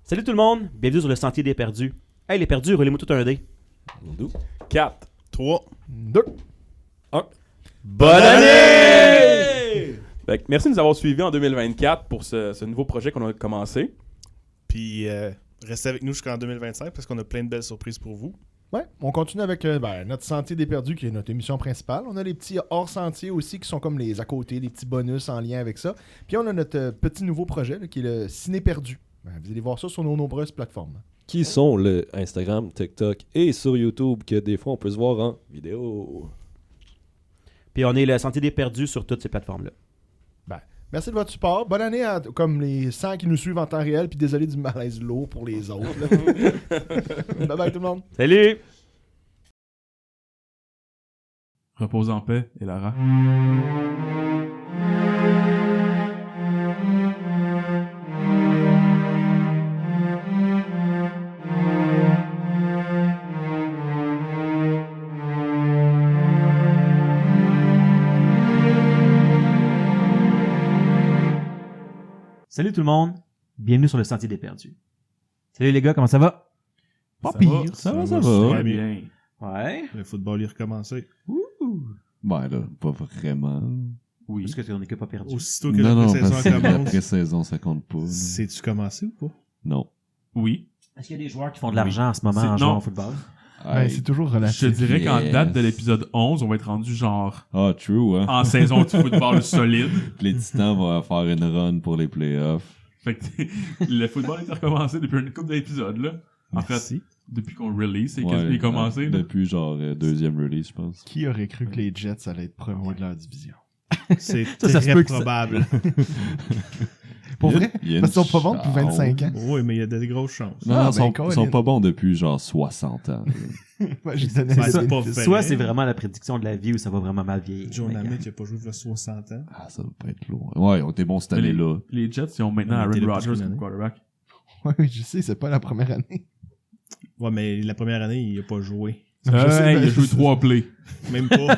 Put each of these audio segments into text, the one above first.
Salut tout le monde, bienvenue sur le Sentier des Perdus. Hey les perdus, roulez-moi tout un dé. 4, 3, 2. 1. Bonne année! Fait que merci de nous avoir suivis en 2024 pour ce nouveau projet qu'on a commencé. Puis restez avec nous jusqu'en 2025 parce qu'on a plein de belles surprises pour vous. Ouais, on continue avec notre Sentier des Perdus qui est notre émission principale. On a les petits hors-sentiers aussi qui sont comme les à côté, les petits bonus en lien avec ça. Puis on a notre petit nouveau projet là, qui est le Ciné Perdu. Vous allez voir ça sur nos nombreuses plateformes. Qui sont le Instagram, TikTok et sur YouTube que des fois on peut se voir en vidéo. Puis on est le Sentier des Perdus sur toutes ces plateformes-là. Merci de votre support. Bonne année à comme les 100 qui nous suivent en temps réel. Puis désolé du malaise lourd pour les autres. Bye bye tout le monde. Salut! Repose en paix, et Lara. Salut tout le monde, bienvenue sur le Sentier des Perdus. Salut les gars, comment ça va? Pas pire, ça va. super Très bien. Ouais. Le football est recommencé. Ben là, pas vraiment. Oui. Parce que ton équipe a perdu. Aussitôt que Non, la non, saison parce que la commence. pré-saison, ça compte pas. C'est-tu commencé ou pas? Non. Oui. Est-ce qu'il y a des joueurs qui font de l'argent en ce moment C'est- en jouant non. au football? Ouais, c'est toujours Je relatif. te dirais qu'en Yes. date de l'épisode 11, on va être rendu genre Ah, true, hein. en saison de football solide. Puis les Titans vont faire une run pour les playoffs. Fait que le football est recommencé depuis une couple d'épisodes, là. En Merci. fait, depuis qu'on release, c'est Ouais, quasiment commencé, là. Depuis genre deuxième release, je pense. Qui aurait cru que les Jets allaient être premiers de leur division? C'est Ça se très peut que ça- probable. Pour Il y a- vrai? il y a Parce qu'ils une sont pas bons depuis chance. 25 ans. Oui, mais il y a des grosses chances. Non, Ah, non, ils ben, sont Colin. pas bons depuis genre 60 ans. Ouais, j'ai donné C'est la pas bénéfice. fait. Soit c'est vraiment la prédiction de la vie ou ça va vraiment mal vieillir. John Mais, Hammett, il a pas joué il y a 60 ans. Ah, ça va pas être lourd. Ouais, on était bons cette Mais année-là. Les Jets, ils ont maintenant On Aaron était là Rodgers plus qu'une comme année. quarterback. Ouais, je sais, c'est pas la première année. Ouais, mais la première année, il a pas joué. Je sais, Hey, ben, il a joué 3 plays. Même pas.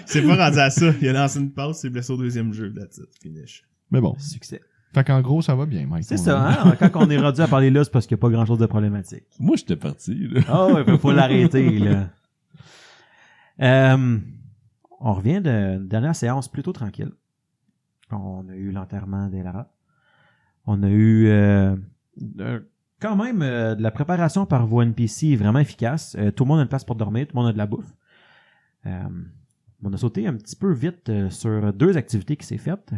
C'est pas rendu à ça. Il a lancé une passe, c'est blessé au deuxième jeu. That's it. Finish. Mais bon. succès. Fait qu'en gros, ça va bien, Mike. C'est ça, hein? Quand on est rendu à parler là, c'est parce qu'il n'y a pas grand-chose de problématique. Moi, j'étais parti, là. Ah ouais, faut l'arrêter, là. On revient d'une dernière séance plutôt tranquille. On a eu l'enterrement d'Elara. On a eu quand même de la préparation par voie NPC vraiment efficace. Tout le monde a une place pour dormir, tout le monde a de la bouffe. On a sauté un petit peu vite sur 2 activités qui s'est faites.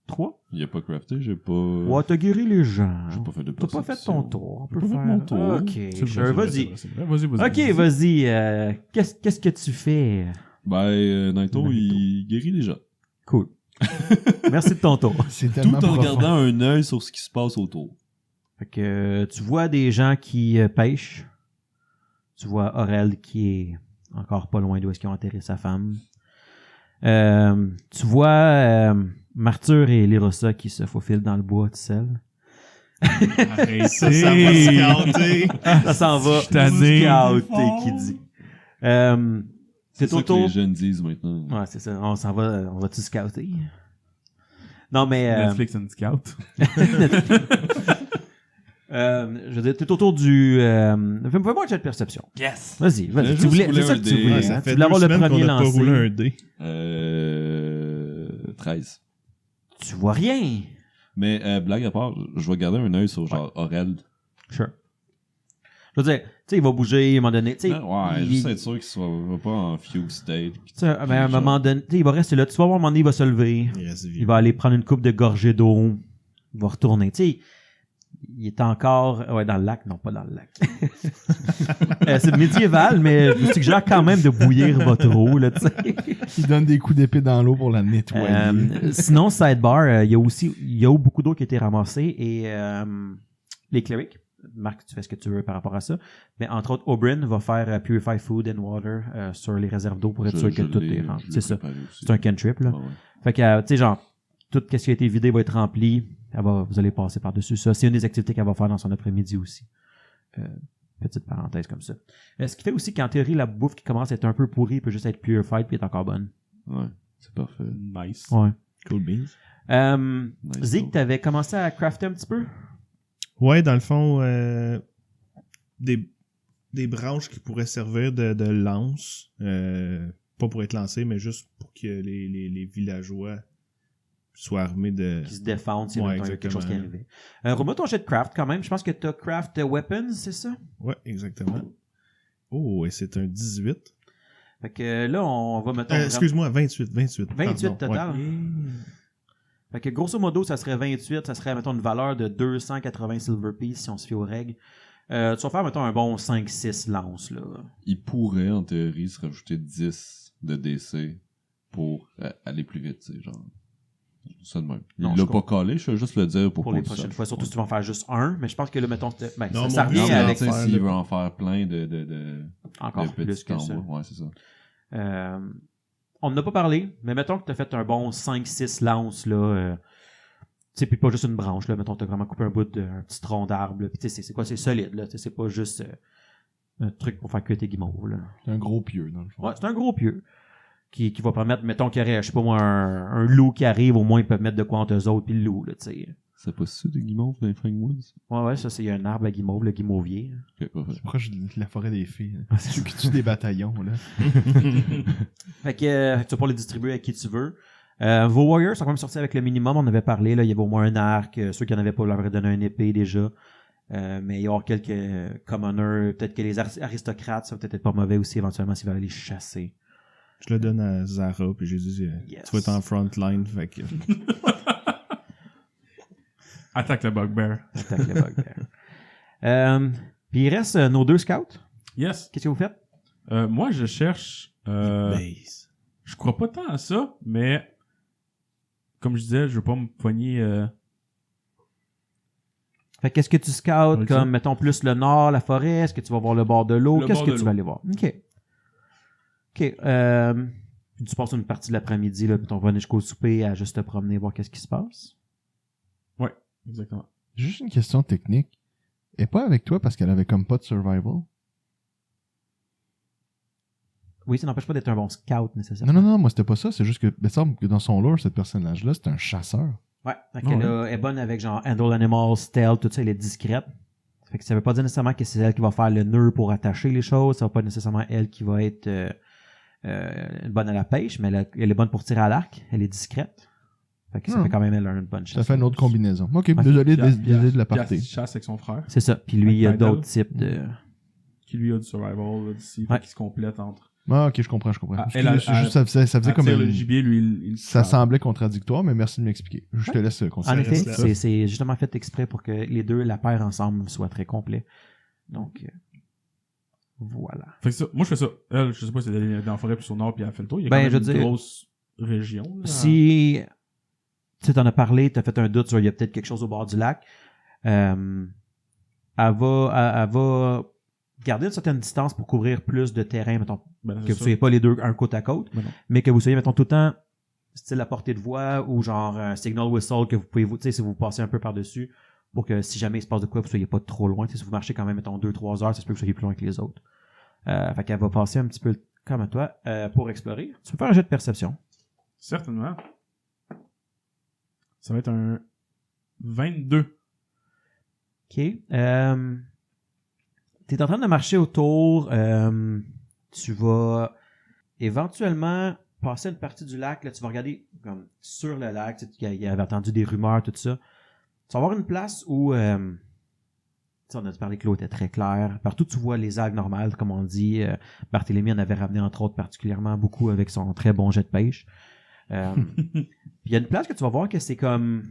3. Il a pas crafté, j'ai pas. Ouais, t'as guéri les gens. J'ai pas fait de T'as pas fait ton tour. On peut J'ai pas fait faire... mon tour. Ok, C'est sure, vrai, vas-y. c'est vrai. Vas-y. Ok, vas-y. Qu'est-ce que tu fais? Ben, Naito, il guérit les gens. Cool. Merci de ton tour. C'est Tout tellement en profond. gardant un œil sur ce qui se passe autour. Fait que tu vois des gens qui pêchent. Tu vois Aurel qui est encore pas loin d'où est-ce qu'ils ont enterré sa femme. Tu vois Martyr et Lirosa qui se faufilent dans le bois tout seul. Arrêtez. Ça va se scouter. Ça s'en va. Je suis tanné. Scouter qui dit. C'est C'est ça au que les tour. jeunes disent maintenant. Ouais, c'est ça. On s'en va. On va-tu scouter? Non, mais... Netflix and Scout. je veux dire, t'es autour du... Fais-moi un jet de perception. Yes. Vas-y. Je Tu voulais, juste c'est ça rouler que un tu dé. voulais. Ouais, ça Hein? Tu fait voulais 2 avoir le semaines qu'on premier a pas roulé un lancé. dé. 13. Tu vois rien. Mais blague à part, je vais garder un œil sur genre Aurel. Sure. Je veux dire, tu sais, il va bouger à un moment donné. Tu sais, Ouais, il- juste être sûr qu'il soit pas en fugue state. tu sais, mais à un moment donné, tu sais, il va rester là. Tu vas voir, à un moment donné, il va se lever. Il reste Il vieux. va aller prendre une coupe de gorgée d'eau. Il va retourner. Tu sais, il est encore... Ouais, dans le lac. Non, pas dans le lac. C'est médiéval, mais je vous suggère quand même de bouillir votre eau, là, tu sais. Il donne des coups d'épée dans l'eau pour la nettoyer. Sinon, sidebar, il y a eu beaucoup d'eau qui a été ramassée et les clerics, Marc, tu fais ce que tu veux par rapport à ça, mais entre autres, Oberyn va faire Purify Food and Water sur les réserves d'eau pour être sûr que tout est rempli. C'est ça. C'est un cantrip, là. Ah ouais. Fait que, tu sais, genre, tout ce qui a été vidé va être rempli. Vous allez passer par-dessus ça. C'est une des activités qu'elle va faire dans son après-midi aussi. Petite parenthèse comme ça. Ce qui fait aussi qu'en théorie, la bouffe qui commence à être un peu pourrie peut juste être purified puis est encore bonne. Ouais, c'est parfait. Nice. Ouais. Cool beans. Nice. Zeke, t'avais commencé à crafter un petit peu? Ouais, dans le fond, des branches qui pourraient servir de lance. Pas pour être lancées, mais juste pour que les villageois soient armés de... Qui se défendent s'il y Ouais, a quelque exactement. chose qui arrivait. Romain, ton jet de craft quand même. Je pense que t'as craft weapons, c'est ça? Ouais, exactement. Oh, et c'est un 18. Fait que là, on va mettre... Excuse-moi, 28. 28 28 pardon, total. ouais. Fait que grosso modo, ça serait 28. Ça serait, mettons, une valeur de 280 silver piece si on se fie aux règles. Tu vas faire, mettons, un bon 5-6 lances, là. Il pourrait, en théorie, se rajouter 10 de DC pour aller plus vite, tu sais, genre. Ça de même. Non, Il je l'a pas collé, je vais juste le dire pour Pour les prochaines fois. Surtout si tu vas en faire juste un. Mais je pense que là, mettons, Non, ça mon revient but, avec c'est s'il veut en faire plein de encore plus petits que ça. tambours. Ouais, c'est ça. On n'en a pas parlé, mais mettons que tu as fait un bon 5-6 lances, là. Tu sais, puis pas juste une branche, là. Mettons que tu as vraiment coupé un bout d'un petit tronc d'arbre, là. Puis tu sais, c'est quoi? C'est solide, là. Tu sais, c'est pas juste un truc pour faire cuire tes guimauves, là. C'est un gros pieu, dans le fond. Ouais, c'est un gros pieu. Qui va permettre, mettons qu'il y aurait, je sais pas moi, un loup qui arrive, au moins ils peuvent mettre de quoi entre eux autres, puis le loup, là, tu sais. C'est pas ça des guimauves dans les Woods? Ouais, ça, c'est un arbre à guimauve, le guimauvier. Ok, parfait. C'est proche de la forêt des filles. Ceux qui tuent des bataillons, là. Fait que tu vas pouvoir les distribuer à qui tu veux. Vos warriors sont quand même sortis avec le minimum, on avait parlé, là, il y avait au moins un arc, ceux qui n'en avaient pas leur auraient donné un épée déjà. Mais il y aura quelques commoners, peut-être que les aristocrates, ça va peut-être être pas mauvais aussi éventuellement s'ils veulent aller chasser. Je le donne à Zara, puis j'ai dit, Yes. tu vas être en front line, fait que... Attaque le bugbear. Attaque le bugbear. Puis il reste nos 2 scouts. Yes. Qu'est-ce que vous faites? Moi, je cherche... Base. je crois pas tant à ça, mais... Comme je disais, je veux pas me poigner... Fait qu'est-ce que tu scoutes Ouais, comme, ça. mettons, plus le nord, la forêt? Est-ce que tu vas voir le bord de l'eau? Le Qu'est-ce bord que de tu l'eau. vas aller voir? OK. OK. Tu passes une partie de l'après-midi, là, puis tu vas jusqu'au souper à juste te promener, voir qu'est-ce qui se passe. Ouais, exactement. Juste une question technique. Et pas avec toi parce qu'elle avait comme pas de survival. Oui, ça n'empêche pas d'être un bon scout, nécessairement. Non, moi c'était pas ça. C'est juste que, il me semble que dans son lore, ce personnage-là, c'est un chasseur. Ouais. Fait Ouais. qu'elle est bonne avec genre handle animal, stealth, tout ça, elle est discrète. Fait que ça veut pas dire nécessairement que c'est elle qui va faire le nœud pour attacher les choses. Ça va pas nécessairement elle qui va être bonne à la pêche, mais elle est bonne pour tirer à l'arc. Elle est discrète. Fait que ça Hmm. fait quand même elle une bonne chance. Ça fait une autre combinaison. Ok, Ouais. désolé Puis de la puis partie. elle chasse avec son frère, C'est ça. Puis lui, il y a Avec d'autres Tidal. types de... qui lui a du survival là, d'ici, Ouais. qui se complète entre... Ah, ok, je comprends. Ah, Parce elle, que elle- c'est juste, ça faisait elle comme tire une- le gibier, lui, il Ça chasse. semblait contradictoire, mais merci de m'expliquer. Je te laisse En continuer. effet, reste là. c'est justement fait exprès pour que les deux, la paire ensemble, soit très complet. Donc, voilà. Fait que ça, moi je fais ça. Elle, je sais pas si elle est dans la forêt plus au nord puis elle fait le tour. Il y a Ben, quand je même veux une dire, grosse région. Là. Si tu t'en as parlé, tu as fait un doute sur il y a peut-être quelque chose au bord du lac, elle va garder une certaine distance pour couvrir plus de terrain, mettons, Ben, c'est que vous ça. soyez pas les deux un côte à côte, Ben non. mais que vous soyez, mettons, tout le temps style à portée de voix ou genre un signal whistle que vous pouvez, tu sais, si vous passez un peu par-dessus pour que si jamais il se passe de quoi, vous soyez pas trop loin. Tu sais, si vous marchez quand même, mettons, 2-3 heures, ça se peut que vous soyez plus loin que les autres. Fait qu'elle va passer un petit peu comme à toi pour explorer. Tu peux faire un jet de perception. Certainement. Ça va être un 22. OK. T'es en train de marcher autour. Tu vas éventuellement passer une partie du lac. Là, tu vas regarder comme sur le lac. Tu sais, il y avait entendu des rumeurs, tout ça. Tu vas avoir une place où... tu sais, on a parlé que l'eau était très claire. Partout, tu vois les algues normales, comme on dit. Barthélemy en avait ramené, entre autres, particulièrement beaucoup avec son très bon jet de pêche. Puis il y a une place que tu vas voir que c'est comme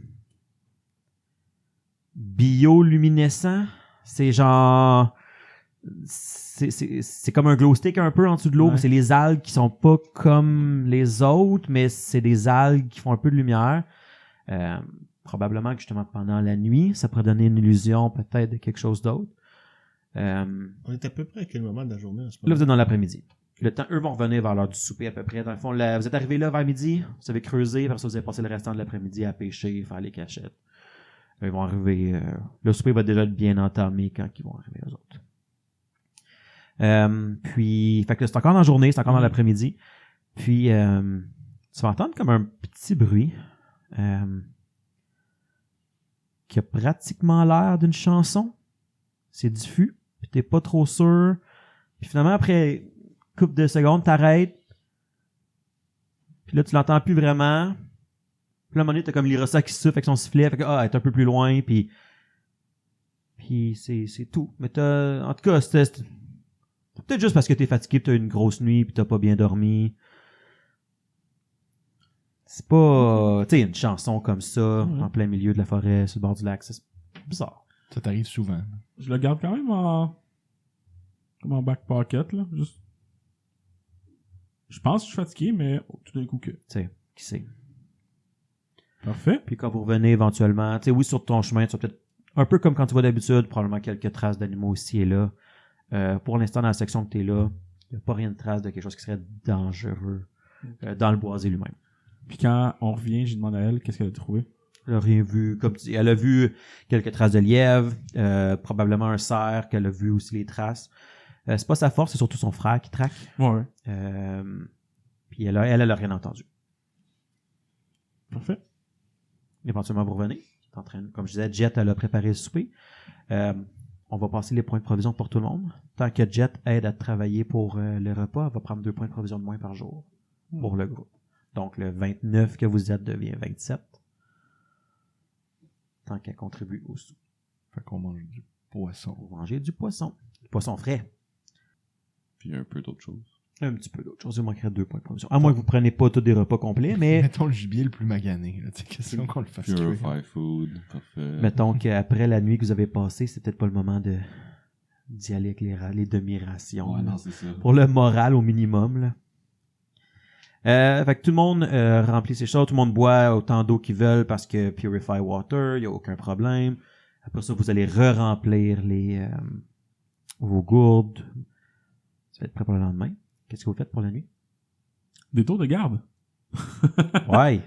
bioluminescent. C'est genre... C'est comme un glow stick un peu en dessous de l'eau, Ouais. mais c'est les algues qui sont pas comme les autres, mais c'est des algues qui font un peu de lumière. Probablement que justement pendant la nuit, ça pourrait donner une illusion peut-être de quelque chose d'autre. Là, On est à peu près à quel moment de la journée en ce vous moment? êtes dans l'après-midi. Le temps, eux vont revenir vers l'heure du souper à peu près. Dans le fond, vous êtes arrivé là vers midi, vous avez creusé, après ça vous avez passé le restant de l'après-midi à pêcher, faire les cachettes. Ils vont arriver. Le souper va déjà être bien entamé quand ils vont arriver aux autres. Puis, fait que c'est encore dans la journée, c'est encore dans l'après-midi. Puis, tu vas entendre comme un petit bruit. qui a pratiquement l'air d'une chanson. C'est diffus, puis t'es pas trop sûr. Puis finalement, après une couple de secondes, t'arrêtes. Puis là, tu l'entends plus vraiment. Puis là, à un moment donné, t'as comme Lirosa qui souffle avec son sifflet. Fait que, elle est un peu plus loin, puis c'est tout. Mais en tout cas, c'était peut-être juste parce que t'es fatigué, pis t'as eu une grosse nuit, puis t'as pas bien dormi. C'est pas, tu sais, une chanson comme ça, en plein milieu de la forêt, sur le bord du lac, c'est bizarre. Ça t'arrive souvent. Je le garde quand même comme en back pocket, là. Juste... Je pense que je suis fatigué, mais tout d'un coup que. Tu sais, qui sait. Parfait. Puis quand vous revenez éventuellement, tu sais, oui, sur ton chemin, tu vas peut-être, un peu comme quand tu vas d'habitude, probablement quelques traces d'animaux ici et là. Pour l'instant, dans la section que t'es là, il n'y a pas rien de trace de quelque chose qui serait dangereux dans le boisé lui-même. Puis quand on revient, j'ai demandé à elle qu'est-ce qu'elle a trouvé. Elle a rien vu, comme tu dis. Elle a vu quelques traces de lièvre, probablement un cerf, qu'elle a vu aussi les traces. C'est pas sa force, c'est surtout son frère qui traque. Ouais. Puis elle a rien entendu. Parfait. Éventuellement, vous revenez. Comme je disais, Jet, elle a préparé le souper. On va passer les points de provision pour tout le monde. Tant que Jet aide à travailler pour le repas, elle va prendre 2 points de provision de moins par jour pour le groupe. Donc, le 29 que vous êtes devient 27. Tant qu'elle contribue au soupe. Fait qu'on mange du poisson. Vous mangez du poisson. Du poisson frais. Puis un peu d'autres choses. Un petit peu d'autre chose. Il manquerait 2 points de provision. À moins que vous ne preniez pas tous des repas complets, mais Mettons le gibier le plus magané. Là. Question qu'on le fasse cuire. Purify food, parfait. mettons qu'après la nuit que vous avez passée, c'est peut-être pas le moment d'y aller avec les demi-rations. Ouais, là. non, c'est ça. Pour le moral au minimum. Là. Fait que tout le monde remplit ses choses, tout le monde boit autant d'eau qu'ils veulent parce que Purify Water, il n'y a aucun problème. Après ça, vous allez re-remplir vos gourdes. Ça va être prêt pour le lendemain. Qu'est-ce que vous faites pour la nuit? Des tours de garde. Ouais.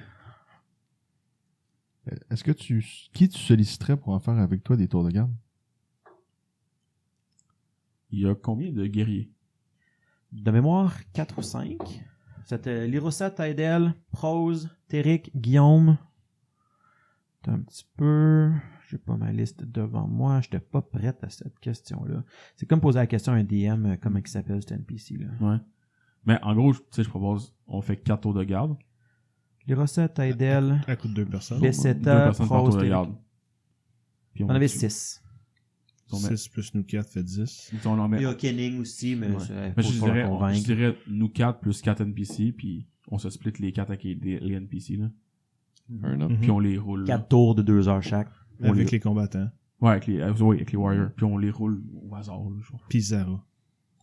Est-ce que qui tu solliciterais pour en faire avec toi des tours de garde? Il y a combien de guerriers? De mémoire, 4 ou 5. C'était Lirosa, Tydel, Prose, Téric, Guillaume. T'as un petit peu... J'ai pas ma liste devant moi. J'étais pas prête à cette question-là. C'est comme poser la question à un DM, comment il s'appelle cet NPC-là. Ouais. Mais en gros, tu sais, je propose, on fait 4 tours de garde. Lirosa, Tydel, À coup de 2 personnes. 2 Bessetta, personnes par Prose, tour de Téric. garde. Puis On en avait tue. 6. On met- 6 plus nous 4 fait 10. Puis on en met... Il y a Kenning aussi, mais Ouais. c'est Mais je pour la dirais, convaincre. je dirais nous 4 plus 4 NPC, puis on se split les 4 avec les NPC, là. Fair enough. Puis on les roule. 4 tours de 2 heures chaque. On Avec les- les combattants. Ouais, avec les warriors. Puis on les roule au hasard, là, genre. Puis Zara.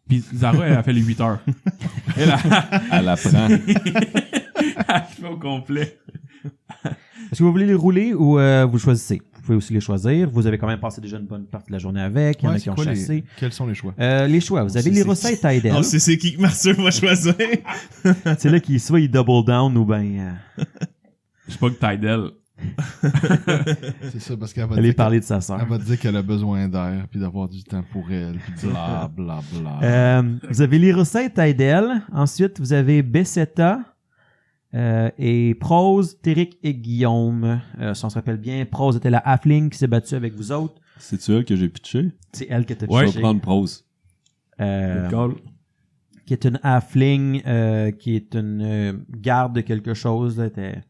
Puis Zara, elle a fait les 8 heures. Elle a... Elle apprend. Elle fait au complet. Est-ce que vous voulez les rouler ou vous choisissez? Vous pouvez aussi les choisir. Vous avez quand même passé déjà une bonne partie de la journée avec. Il y en a qui ont chassé. Quels sont les choix? Les choix. Vous avez sait Lirosa et Tydel. On sait c'est qui que Marcel va choisir. C'est là qu'il soit il double down ou ben Je sais pas que Tydel. C'est ça, parce qu'elle va aller dire parler de sa sœur. elle va dire qu'elle a besoin d'air, puis d'avoir du temps pour elle, puis bla bla bla. Vous avez Lirosa et Tydel. Ensuite, vous avez Bessetta et Prose, Téric et Guillaume. Si on se rappelle bien, Prose était la halfling qui s'est battue avec vous autres. C'est-tu elle que j'ai pitché? C'est elle qui était Je vais pitchée. prendre prose. Qui est une halfling, qui est une garde de quelque chose. Là, elle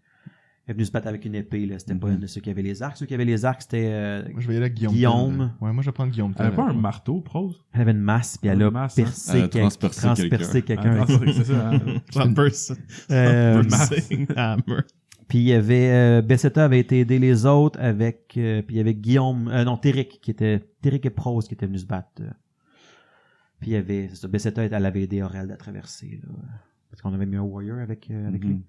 est venue se battre avec une épée. Là. C'était pas une de ceux qui avaient les arcs. Ceux qui avaient les arcs, c'était... Moi, je vais y aller avec Guillaume. Guillaume. Tell, là. Ouais, moi, je vais prendre Guillaume. Elle avait Tell, pas un ouais. marteau, prose? Elle avait une masse, puis elle a Une masse, hein. percé, Elle a transpercé quelqu'un. C'est ça, hein? Bursing Hammer. Puis il y avait Bessetta avait été aider les autres avec puis il y avait Guillaume Téric et Prose qui étaient venus se battre. Puis il y avait c'est ça, Bessetta elle avait aidé Aurel à traverser là, parce qu'on avait mis un warrior avec lui.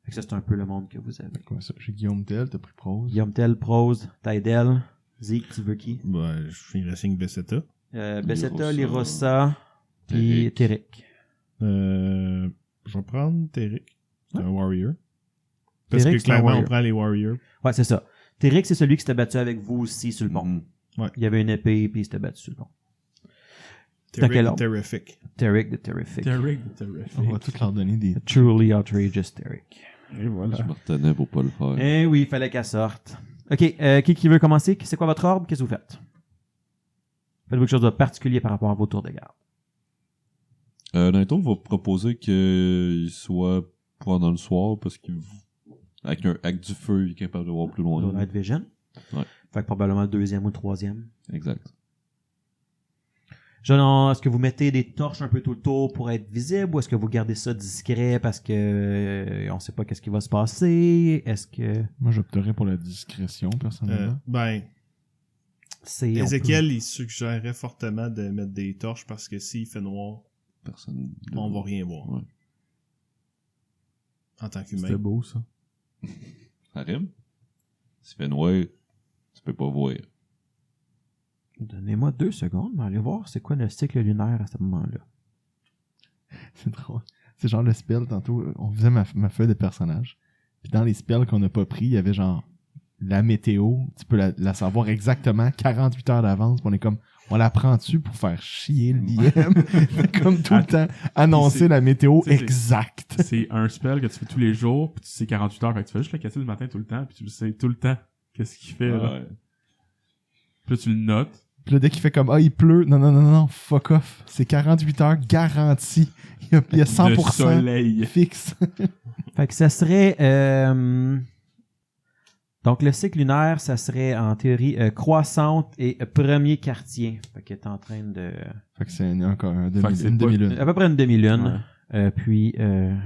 Fait que ça c'est un peu le monde que vous avez. Quoi, ça? J'ai Guillaume Tell, t'as pris Prose. Guillaume Tell, Prose, Tydel, Zeke, tu veux qui? Je finirai signe Bessetta. Bessetta, Lirosa, Lirosa, puis Téric. Je vais prendre Téric. C'est un warrior. Parce Téric, que c'est un clairement, warrior. on prend les warriors. Ouais, c'est ça. Téric, c'est celui qui s'était battu avec vous aussi sur le pont. Mhm. Il y avait une épée puis il s'était battu sur le pont. Téric quel est ordre? terrific. Téric the Terrific. Terrific. On va tous leur donner des... Truly outrageous Téric. Et voilà. Je me retenais pour pas le faire. Eh oui, il fallait qu'elle sorte. OK, qui veut commencer? C'est quoi votre ordre? Qu'est-ce que vous faites? Faites-vous quelque chose de particulier par rapport à vos tours de garde? Dans les tours, on va proposer qu'il soit pendant le soir parce qu'avec du feu, il est capable de voir plus loin. Low Light Vision. Ouais. Fait que probablement le deuxième ou le troisième. Exact. Genre, est-ce que vous mettez des torches un peu tout le tour pour être visible ou est-ce que vous gardez ça discret parce que on sait pas qu'est-ce qui va se passer? Est-ce que Moi, j'opterais pour la discrétion, personnellement. c'est... Ézéchiel, il suggérerait fortement de mettre des torches parce que s'il fait noir, Personne. on va rien voir. Ouais. En tant C'était qu'humain. beau, ça. Ça rime? S'il fait noir, tu peux pas voir. Donnez-moi 2 secondes, mais allez voir c'est quoi le cycle lunaire à ce moment-là. C'est drôle. C'est genre le spell, tantôt, on faisait ma feuille de personnage. Puis dans les spells qu'on n'a pas pris, il y avait genre la météo. Tu peux la savoir exactement 48 heures d'avance. Puis on est comme, on la prend-tu pour faire chier le DM? Comme tout le temps, annoncer la météo c'est- exacte. C'est un spell que tu fais tous les jours, puis tu sais 48 heures, fait que tu fais juste le casser le matin tout le temps, puis tu le sais tout le temps. Qu'est-ce qu'il fait, là? Ouais. Puis là, tu le notes. Puis là, dès qu'il fait comme, il pleut. Non, fuck off. C'est 48 heures garanti. Il y a 100% Le soleil. fixe. Fait que ça serait... Donc, le cycle lunaire, ça serait en théorie croissante et premier quartier. Fait qu'il est en train de... Fait que c'est encore Fait que c'est une pas- demi-lune. À peu près une demi-lune. Ouais. Puis,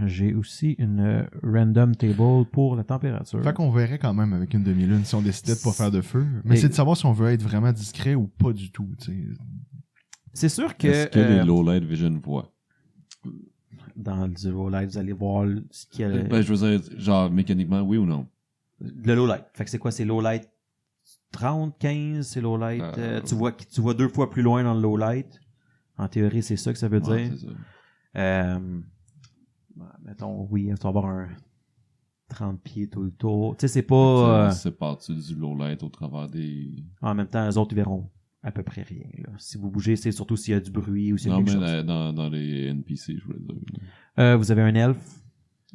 j'ai aussi une random table pour la température. Fait qu'on verrait quand même avec une demi-lune si on décidait de pas faire de feu. Mais Et- c'est de savoir si on veut être vraiment discret ou pas du tout. Tu sais. C'est sûr que... Est-ce que les low light vision voient? Dans le low light, vous allez voir ce qu'il y a... Ben, je veux dire, genre, mécaniquement, oui ou non? Le low light. Fait que c'est quoi? C'est low light 30, 15? C'est low light... tu vois 2 fois plus loin dans le low light. En théorie, c'est ça que ça veut Ouais, dire. c'est ça. Mettons, oui, tu vas avoir un 30 pieds tout le tour. Tu sais, c'est pas... C'est parti du low light au travers des... En même temps, les autres, ils verront à peu près rien. Là. Si vous bougez, c'est surtout s'il y a du bruit ou s'il y a Non, quelque mais chose. dans les NPC, je voulais dire. Vous avez un elfe,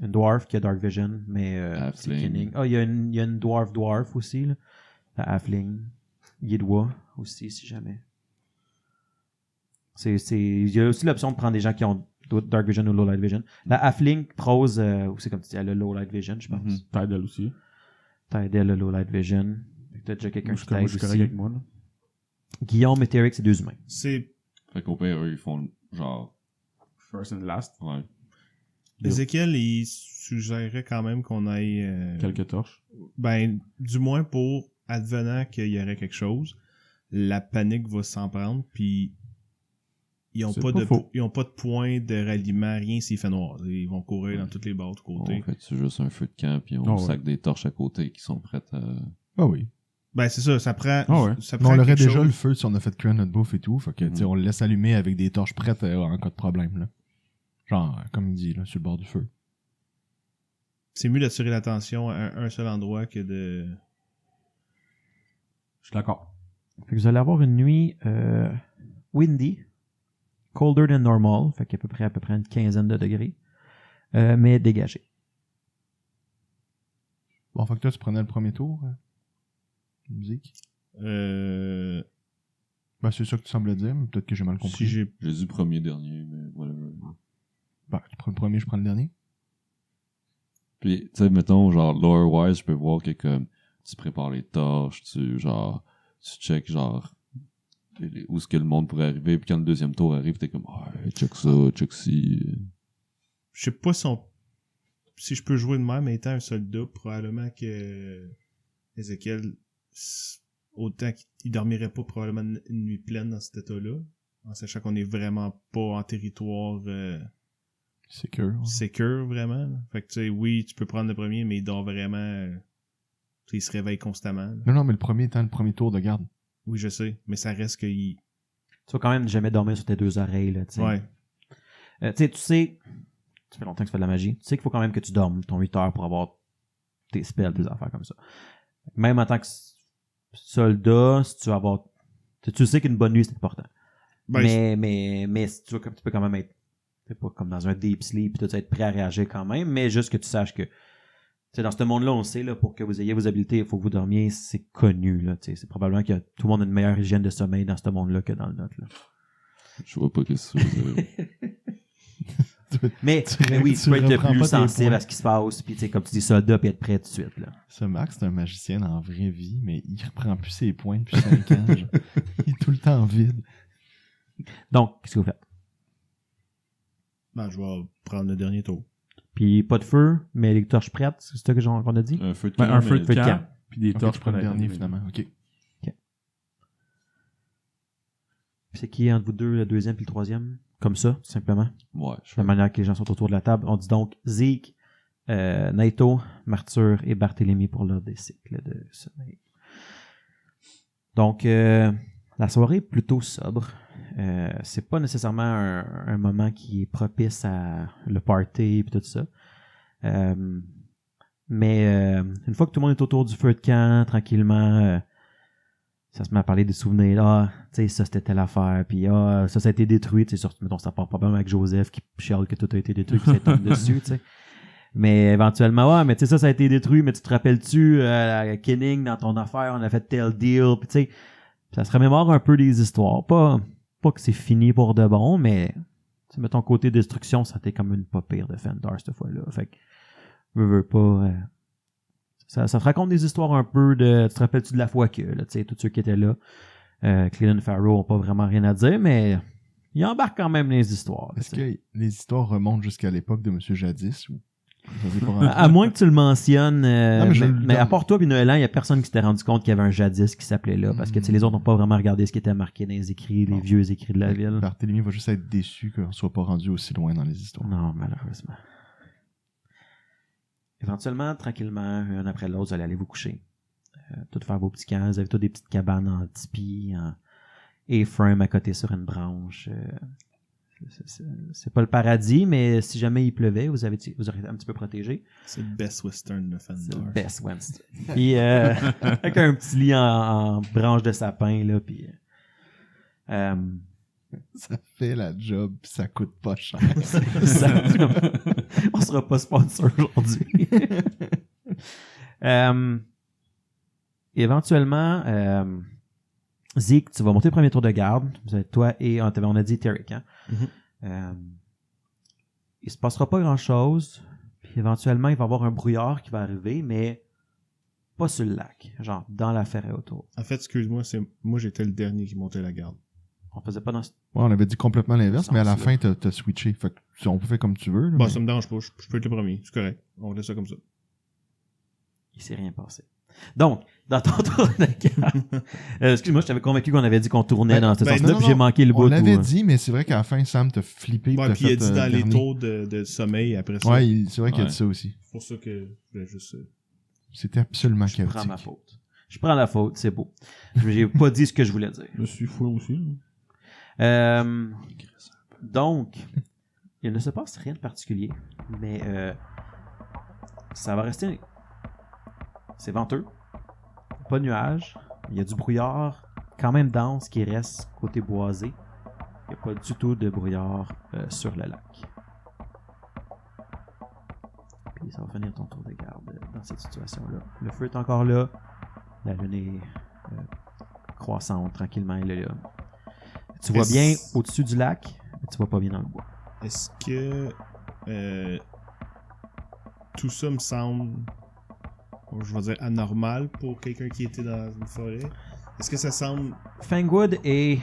une dwarf qui a Dark Vision, mais c'est Halfling. Kenning. Il y a une dwarf aussi, là. La halfling. Guidois aussi, si jamais. Il y a aussi l'option de prendre des gens qui ont Dark Vision ou Low Light Vision. La halfling prose, c'est comme tu dis, elle a Low Light Vision, je pense. Mhm. Tidal aussi. T'as aidé le Low Light Vision. T'as déjà quelqu'un Moi, qui je t'aide suis correct aussi. avec moi, là. Guillaume et Téric, c'est 2 humains. C'est Fait qu'au pire, eux, ils font genre... First and last. Ouais. Ézéchiel, il suggérerait quand même qu'on aille... Quelques torches. Ben, du moins pour advenant qu'il y aurait quelque chose, la panique va s'en prendre, puis ils ont C'est pas pas de faux. ils ont pas de point de ralliement, rien s'il fait noir. Ils vont courir dans toutes les bords de côté. On fait juste un feu de camp, puis on Ah ouais. sac des torches à côté qui sont prêtes à... Ah oui. Ben c'est ça, ça prend Ah ouais. ça Mais prend on aurait quelque déjà chose. le feu si on a fait cuire notre bouffe et tout. Fait que, tu sais, on le laisse allumer avec des torches prêtes en cas de problème. Là. Genre, comme il dit, là, sur le bord du feu. C'est mieux d'attirer l'attention à un seul endroit que de Je suis d'accord. Fait que vous allez avoir une nuit windy, colder than normal, fait qu'à peu près une quinzaine de degrés, mais dégagée. Bon, fait que toi, tu prenais le premier tour. Musique. euh, Ben, c'est ça que tu sembles dire, mais peut-être que j'ai mal compris. si j'ai J'ai dit premier, dernier, mais voilà. Ben, tu prends le premier, je prends le dernier. Puis, tu sais, mettons, genre, lore-wise, je peux voir que, comme, tu prépares les torches, tu check, genre, où est-ce que le monde pourrait arriver, puis quand le deuxième tour arrive, t'es comme, check ça, check ci. je sais pas si je peux jouer de même étant un soldat, probablement que Ézéchiel, autant qu'il dormirait pas probablement une nuit pleine dans cet état-là, en sachant qu'on est vraiment pas en territoire Secure. secure, vraiment. Là. Fait que, tu sais, oui, tu peux prendre le premier, mais il dort vraiment... tu sais, il se réveille constamment. là. Non, mais le premier étant le premier tour de garde. Oui, je sais, mais ça reste qu'il... Tu vas quand même jamais dormir sur tes 2 oreilles, là, tu sais. Ouais. Tu sais, ça fait longtemps que tu fais de la magie, tu sais qu'il faut quand même que tu dormes ton 8 heures pour avoir tes spells, tes affaires comme ça. Même en tant que soldat, si tu vas avoir... Tu sais qu'une bonne nuit, c'est important. Ben, mais si tu peux quand même être... C'est pas comme dans un deep sleep, tu être prêt à réagir quand même, mais juste que tu saches que T'sais, dans ce monde-là, on sait, là, pour que vous ayez vos habiletés, il faut que vous dormiez, c'est connu. Là, c'est probablement que tout le monde a une meilleure hygiène de sommeil dans ce monde-là que dans le nôtre. Là. Je vois pas qu'est-ce que c'est. Mais oui, tu peux être plus sensible à ce qui se passe, puis comme tu dis, soldat, puis être prêt tout de suite. Là. Ce Max, c'est un magicien en vraie vie, mais il reprend plus ses points depuis 5 ans. Genre. Il est tout le temps vide. Donc, qu'est-ce que vous faites? Ben, je vais prendre le dernier tour. Puis pas de feu, mais les torches prêtes, c'est ça qu'on a dit? Un feu de Ben, camp, un feu de mais- camp, puis des Ok, torches tu prends le pour la dernier, nuit. finalement. Ok. Puis c'est qui entre vous deux, le deuxième puis le troisième? Comme ça, tout simplement. Ouais, De la manière que les gens sont autour de la table. On dit donc Zeke, Naito, Martyr et Barthélemy pour leur des cycles de sommeil. Donc, la soirée est plutôt sobre. C'est pas nécessairement un moment qui est propice à le party et tout ça. Mais une fois que tout le monde est autour du feu de camp, tranquillement, ça se met à parler des souvenirs. Ah, tu sais, ça c'était telle affaire. Puis ça a été détruit. Tu sais, surtout, mettons, ça part probablement avec Joseph qui chiale que tout a été détruit, puis ça tombe dessus, tu sais. Mais éventuellement, ouais, mais tu sais, ça a été détruit, mais tu te rappelles-tu, à Kenning, dans ton affaire, on a fait tel deal, puis tu sais, ça se remémore un peu des histoires. Pas que c'est fini pour de bon, mais, tu sais, mettons, côté destruction, ça a été comme une pas pire de Fendar cette fois-là. Fait que, veux pas, ça te raconte des histoires un peu de, tu te rappelles-tu de la fois que, là, tu sais, tous ceux qui étaient là, Cleland Farrow n'ont pas vraiment rien à dire, mais ils embarquent quand même les histoires. Est-ce tu sais. que les histoires remontent jusqu'à l'époque de Monsieur Jadis ou ça s'est pas rendu? À moins que tu le mentionnes, Non, mais à part toi et Noëlan, il n'y a personne qui s'était rendu compte qu'il y avait un jadis qui s'appelait là, parce que tu sais, les autres n'ont pas vraiment regardé ce qui était marqué dans les écrits, les Bon. vieux écrits de la ville. Barthélemy va juste être déçu qu'on soit pas rendu aussi loin dans les histoires. Non, malheureusement. Éventuellement, tranquillement, un après l'autre, vous allez aller vous coucher. Tout faire vos petits camps. Vous avez tous des petites cabanes en tipi, en A-frame à côté sur une branche. C'est pas le paradis, mais si jamais il pleuvait, vous aurez un petit peu protégé. C'est le best western de C'est Fendar. le best Wednesday. Puis avec un petit lit en branche de sapin, là, puis Ça fait la job, pis ça coûte pas cher. on sera pas sponsor aujourd'hui. Éventuellement, Zeke, tu vas monter le premier tour de garde. Vous êtes toi et on a dit Terry, hein? Il se passera pas grand-chose. Puis éventuellement, il va y avoir un brouillard qui va arriver, mais pas sur le lac. Genre dans la forêt autour. En fait, excuse-moi, moi j'étais le dernier qui montait la garde. On faisait pas dans ce... Ouais, on avait dit complètement l'inverse, mais à la Sens, fin, t'as switché. Fait que on peut faire comme tu veux. là, Bon, mais- ça me dérange pas, je peux être le premier, c'est correct. On laisse ça comme ça. Il s'est rien passé. Donc, dans ton tour de garde... excuse-moi, je t'avais convaincu qu'on avait dit qu'on tournait dans ce ben, sens-là, non, puis j'ai non, manqué le bout. On l'avait où, dit, mais c'est vrai qu'à la fin, Sam t'a flippé. Ouais, t'as puis il a fait, dit dans les dernier. taux de sommeil après ça. Ouais, c'est vrai qu'il a Ouais. dit ça aussi. C'est pour ça que je voulais juste... C'était absolument je prends chaotique. ma faute. Je prends la faute, c'est beau. J'ai pas dit ce que je voulais dire. Je suis fou aussi. Là. Donc, il ne se passe rien de particulier, mais ça va rester... C'est venteux, pas de nuages, il y a du brouillard quand même dense qui reste côté boisé. Il n'y a pas du tout de brouillard sur le lac. Puis ça va finir ton tour de garde dans cette situation-là. Le feu est encore là, la lune est croissante tranquillement, elle est là. Tu vois bien au-dessus du lac, mais tu vois pas bien dans le bois. Est-ce que tout ça me semble, je vais dire, anormal pour quelqu'un qui était dans une forêt? Est-ce que ça semble... Fangwood est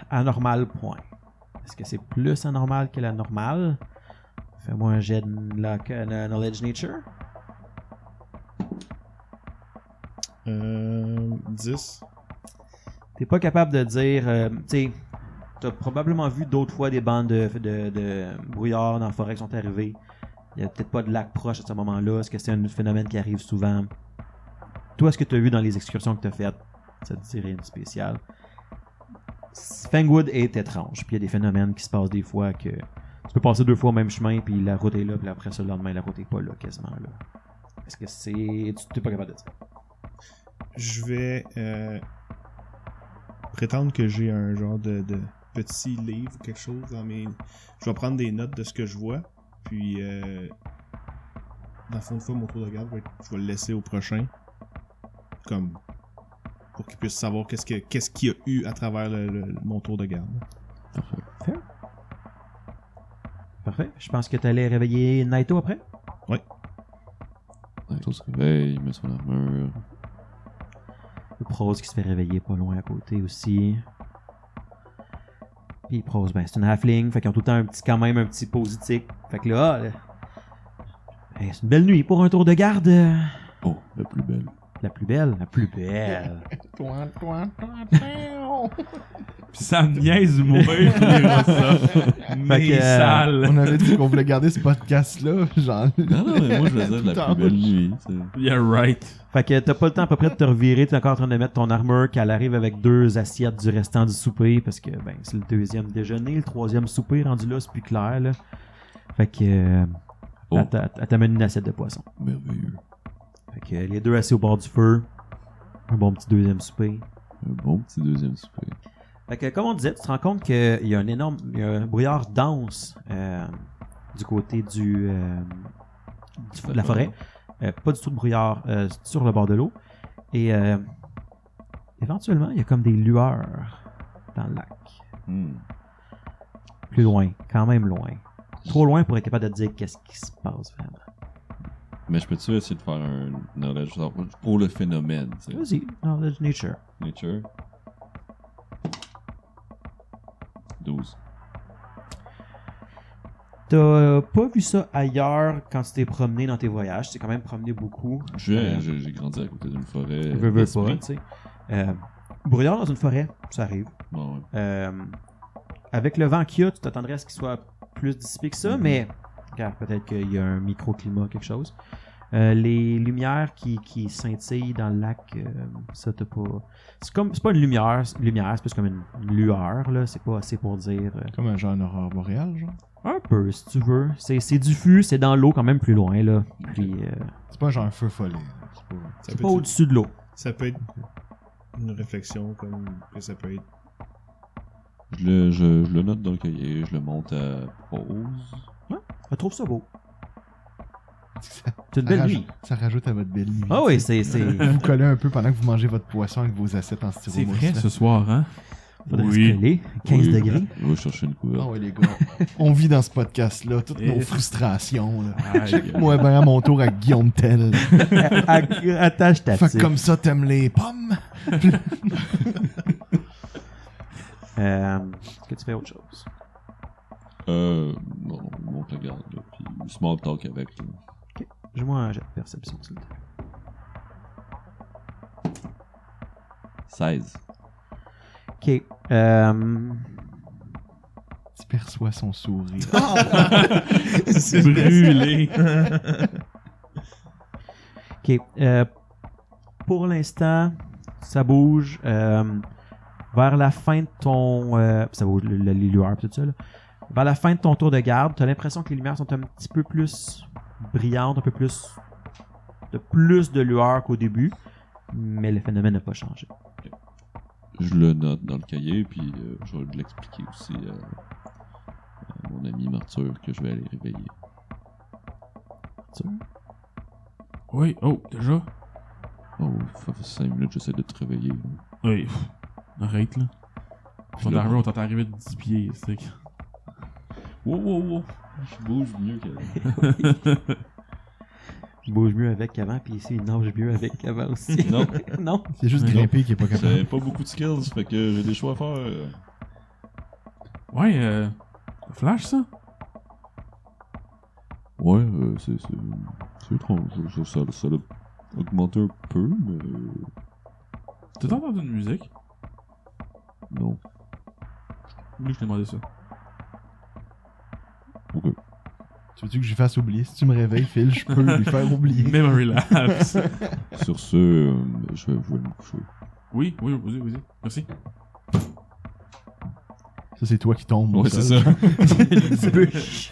anormal, point. Est-ce que c'est plus anormal que la normale? Fais-moi un jet de Knowledge Nature. 10? T'es pas capable de dire... tu sais, t'as probablement vu d'autres fois des bandes de brouillard dans la forêt qui sont arrivées. Il y a peut-être pas de lac proche à ce moment-là. Est-ce que c'est un phénomène qui arrive souvent? Toi, ce que tu as vu dans les excursions que tu as faites, ça te dit rien de spécial. Fangwood est étrange. Puis il y a des phénomènes qui se passent des fois que tu peux passer 2 fois au même chemin, puis la route est là, puis après ça, le lendemain, la route est pas là, quasiment là. Est-ce que c'est... Tu n'es pas capable de dire? Je vais prétendre que j'ai un genre de petit livre ou quelque chose dans mes... Je vais prendre des notes de ce que je vois, puis dans le fond, une fois mon tour de garde, je vais le laisser au prochain. Comme. Pour qu'il puisse savoir qu'est-ce qu'il y a eu à travers mon tour de garde. Parfait. Je pense que tu allais réveiller Naito après. Naito se réveille, il met son armure. Le Prose qui se fait réveiller pas loin à côté aussi. Puis Prose, ben c'est une halfling, fait qu'ils ont tout le temps quand même un petit positif. Fait que là, hey, c'est une belle nuit pour un tour de garde. Oh, la plus belle. La plus belle, la plus belle. Pis ça me niaise, moi, je dirais ça. Mais que, sale. On avait dit qu'on voulait garder ce podcast-là. Genre. Non, mais moi, je veux dire la plus belle nuit. Yeah, right. Fait que t'as pas le temps à peu près de te revirer, t'es encore en train de mettre ton armure qu'elle arrive avec 2 assiettes du restant du souper parce que ben c'est le 2e déjeuner, le 3e souper rendu là, c'est plus clair là. Fait que elle t'amène une assiette de poisson. Merveilleux. Fait que les 2 assis au bord du feu, un bon petit 2e souper. Un bon petit 2e souper. Fait que comme on disait, tu te rends compte qu'il y a un brouillard dense du côté de la forêt. Pas du tout de brouillard sur le bord de l'eau. Et éventuellement, il y a comme des lueurs dans le lac. Plus loin, quand même loin. Trop loin pour être capable de dire qu'est-ce qui se passe vraiment. Mais je peux-tu essayer de faire un knowledge pour le phénomène, tu sais? Vas-y, knowledge nature. Nature. 12. T'as pas vu ça ailleurs quand tu t'es promené dans tes voyages. Tu t'es quand même promené beaucoup. J'ai grandi à côté d'une forêt. Veux pas, d'esprit. tu sais. Brouillard dans une forêt, ça arrive. Bon, ouais. Avec le vent qu'il y a, tu t'attendrais à ce qu'il soit plus dissipé que ça, mais regarde, peut-être qu'il y a un microclimat, quelque chose. Les lumières qui scintillent dans le lac, ça t'as pas. C'est pas une lumière, c'est plus comme une lueur, là. C'est pas assez pour dire. Comme un genre aurore boréale, genre. Un peu, si tu veux. C'est diffus, c'est dans l'eau quand même plus loin, là. Puis, C'est pas genre un feu follet. c'est pas au-dessus de l'eau. Ça peut être une réflexion comme que ça peut être. Je le note dans le cahier, je le monte à pause. Je trouve ça beau. C'est une belle nuit. Ça rajoute à votre belle nuit. Ah oui, c'est. Vous collez un peu pendant que vous mangez votre poisson avec vos assiettes en C'est styromousse. vrai ce soir, hein? Faudrait se coller. 15 degrés. Je vais chercher une couverte. Ah ouais, les gars. On vit dans ce podcast-là, toutes nos frustrations. Là. Aïe. Moi, ben, à mon tour avec Guillaume Tell. Attache ta Fait que tique. comme ça, t'aimes les pommes? Est-ce que tu fais autre chose? Non, on monte la garde, là, puis small talk avec. Là. Joue-moi un jet de perception, s'il te plaît. 16. Ok. Tu perçois son sourire. C'est brûlé. Ok. Pour l'instant, ça bouge. Vers la fin de ton. Ça bouge, les lueurs et tout ça. Là. Vers la fin de ton tour de garde, tu as l'impression que les lumières sont un petit peu plus brillantes, un peu plus. De plus de lueur qu'au début. Mais le phénomène n'a pas changé. Je le note dans le cahier, puis je vais l'expliquer aussi à mon ami Martyr que je vais aller réveiller. Oui, oh, déjà? Oh, ça fait 5 minutes, j'essaie de te réveiller. Oui, arrête là. Ton là, armure, on t'entend arriver de 10 pieds, c'est que... Wow. Je bouge mieux qu'elle. Je bouge mieux avec qu'avant, puis ici, il nage mieux avec qu'avant aussi. Non, Non. C'est juste grimper qui est pas capable. j'ai pas beaucoup de skills, fait que j'ai des choix à faire. Ouais, flash ça? Ouais, c'est étrange. Ça l'a augmenté un peu, mais T'as entendu une musique? non. Oui, je t'ai demandé ça. Ok. Tu veux-tu que je lui fasse oublier? Si tu me réveilles, Phil, je peux lui faire oublier. Memory lapse. Sur ce, je vais me coucher. Oui, vas-y. Merci. Ça, c'est toi qui tombes. au Ouais, c'est sol. ça.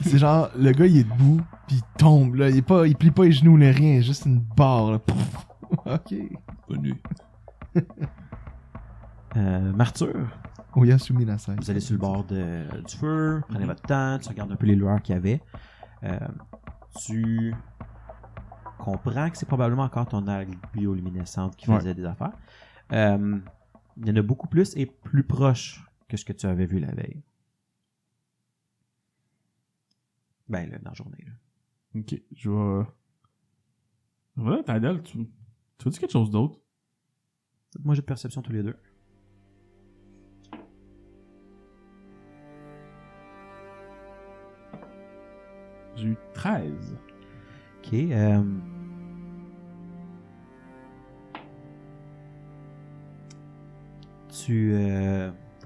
C'est genre, le gars, il est debout, puis il tombe, là. Il plie pas les genoux, ni rien. Juste une barre, là. Pouf. Ok. Bonne nuit. Martyr, Oyasumi Nasai. vous allez sur le bord du feu, prenez votre temps, tu regardes un peu les lueurs qu'il y avait. Tu comprends que c'est probablement encore ton algue bioluminescente qui Ouais. faisait des affaires. Il y en a beaucoup plus et plus proche que ce que tu avais vu la veille. Ben, là, dans la journée. Là. Ok, je vais. Ouais, Tadel, tu veux-tu quelque chose d'autre? Moi, j'ai de perception tous les deux. J'ai eu 13. Ok. Fait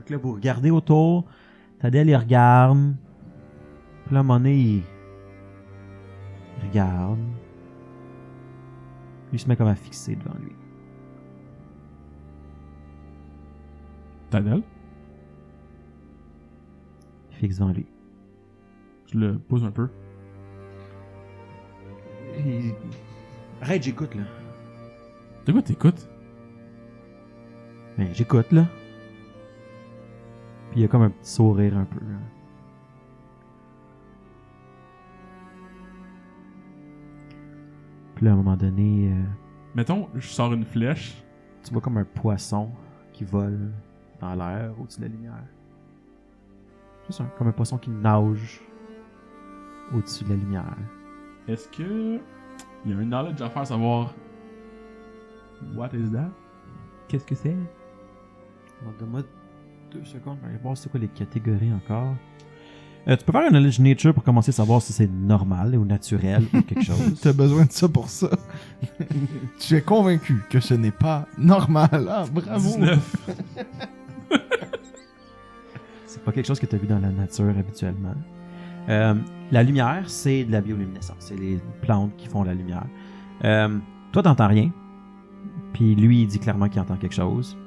que là, vous regardez autour. Tadel, il regarde. Puis là, à un moment donné, il regarde. Lui, il se met comme à fixer devant lui. Tadel, Il fixe devant lui. je le pose un peu. Arrête, j'écoute, là. De quoi t'écoutes? Ben, j'écoute, là. Puis il y a comme un petit sourire un peu. Là. Puis là, à un moment donné, Mettons, je sors une flèche. tu vois comme un poisson qui vole dans l'air au-dessus de la lumière. Juste comme un poisson qui nage au-dessus de la lumière. Est-ce que. Il y a un knowledge à faire savoir. What is that? Qu'est-ce que c'est? Donc, donne-moi 2 secondes. Je vais voir c'est quoi les catégories encore. Tu peux faire un knowledge nature pour commencer à savoir si c'est normal ou naturel ou quelque chose. T'as besoin de ça pour ça. Tu es convaincu que ce n'est pas normal. Ah, bravo. 19. C'est pas quelque chose que tu as vu dans la nature habituellement. La lumière, c'est de la bioluminescence. C'est les plantes qui font la lumière. Toi, t'entends rien. Puis lui, il dit clairement qu'il entend quelque chose.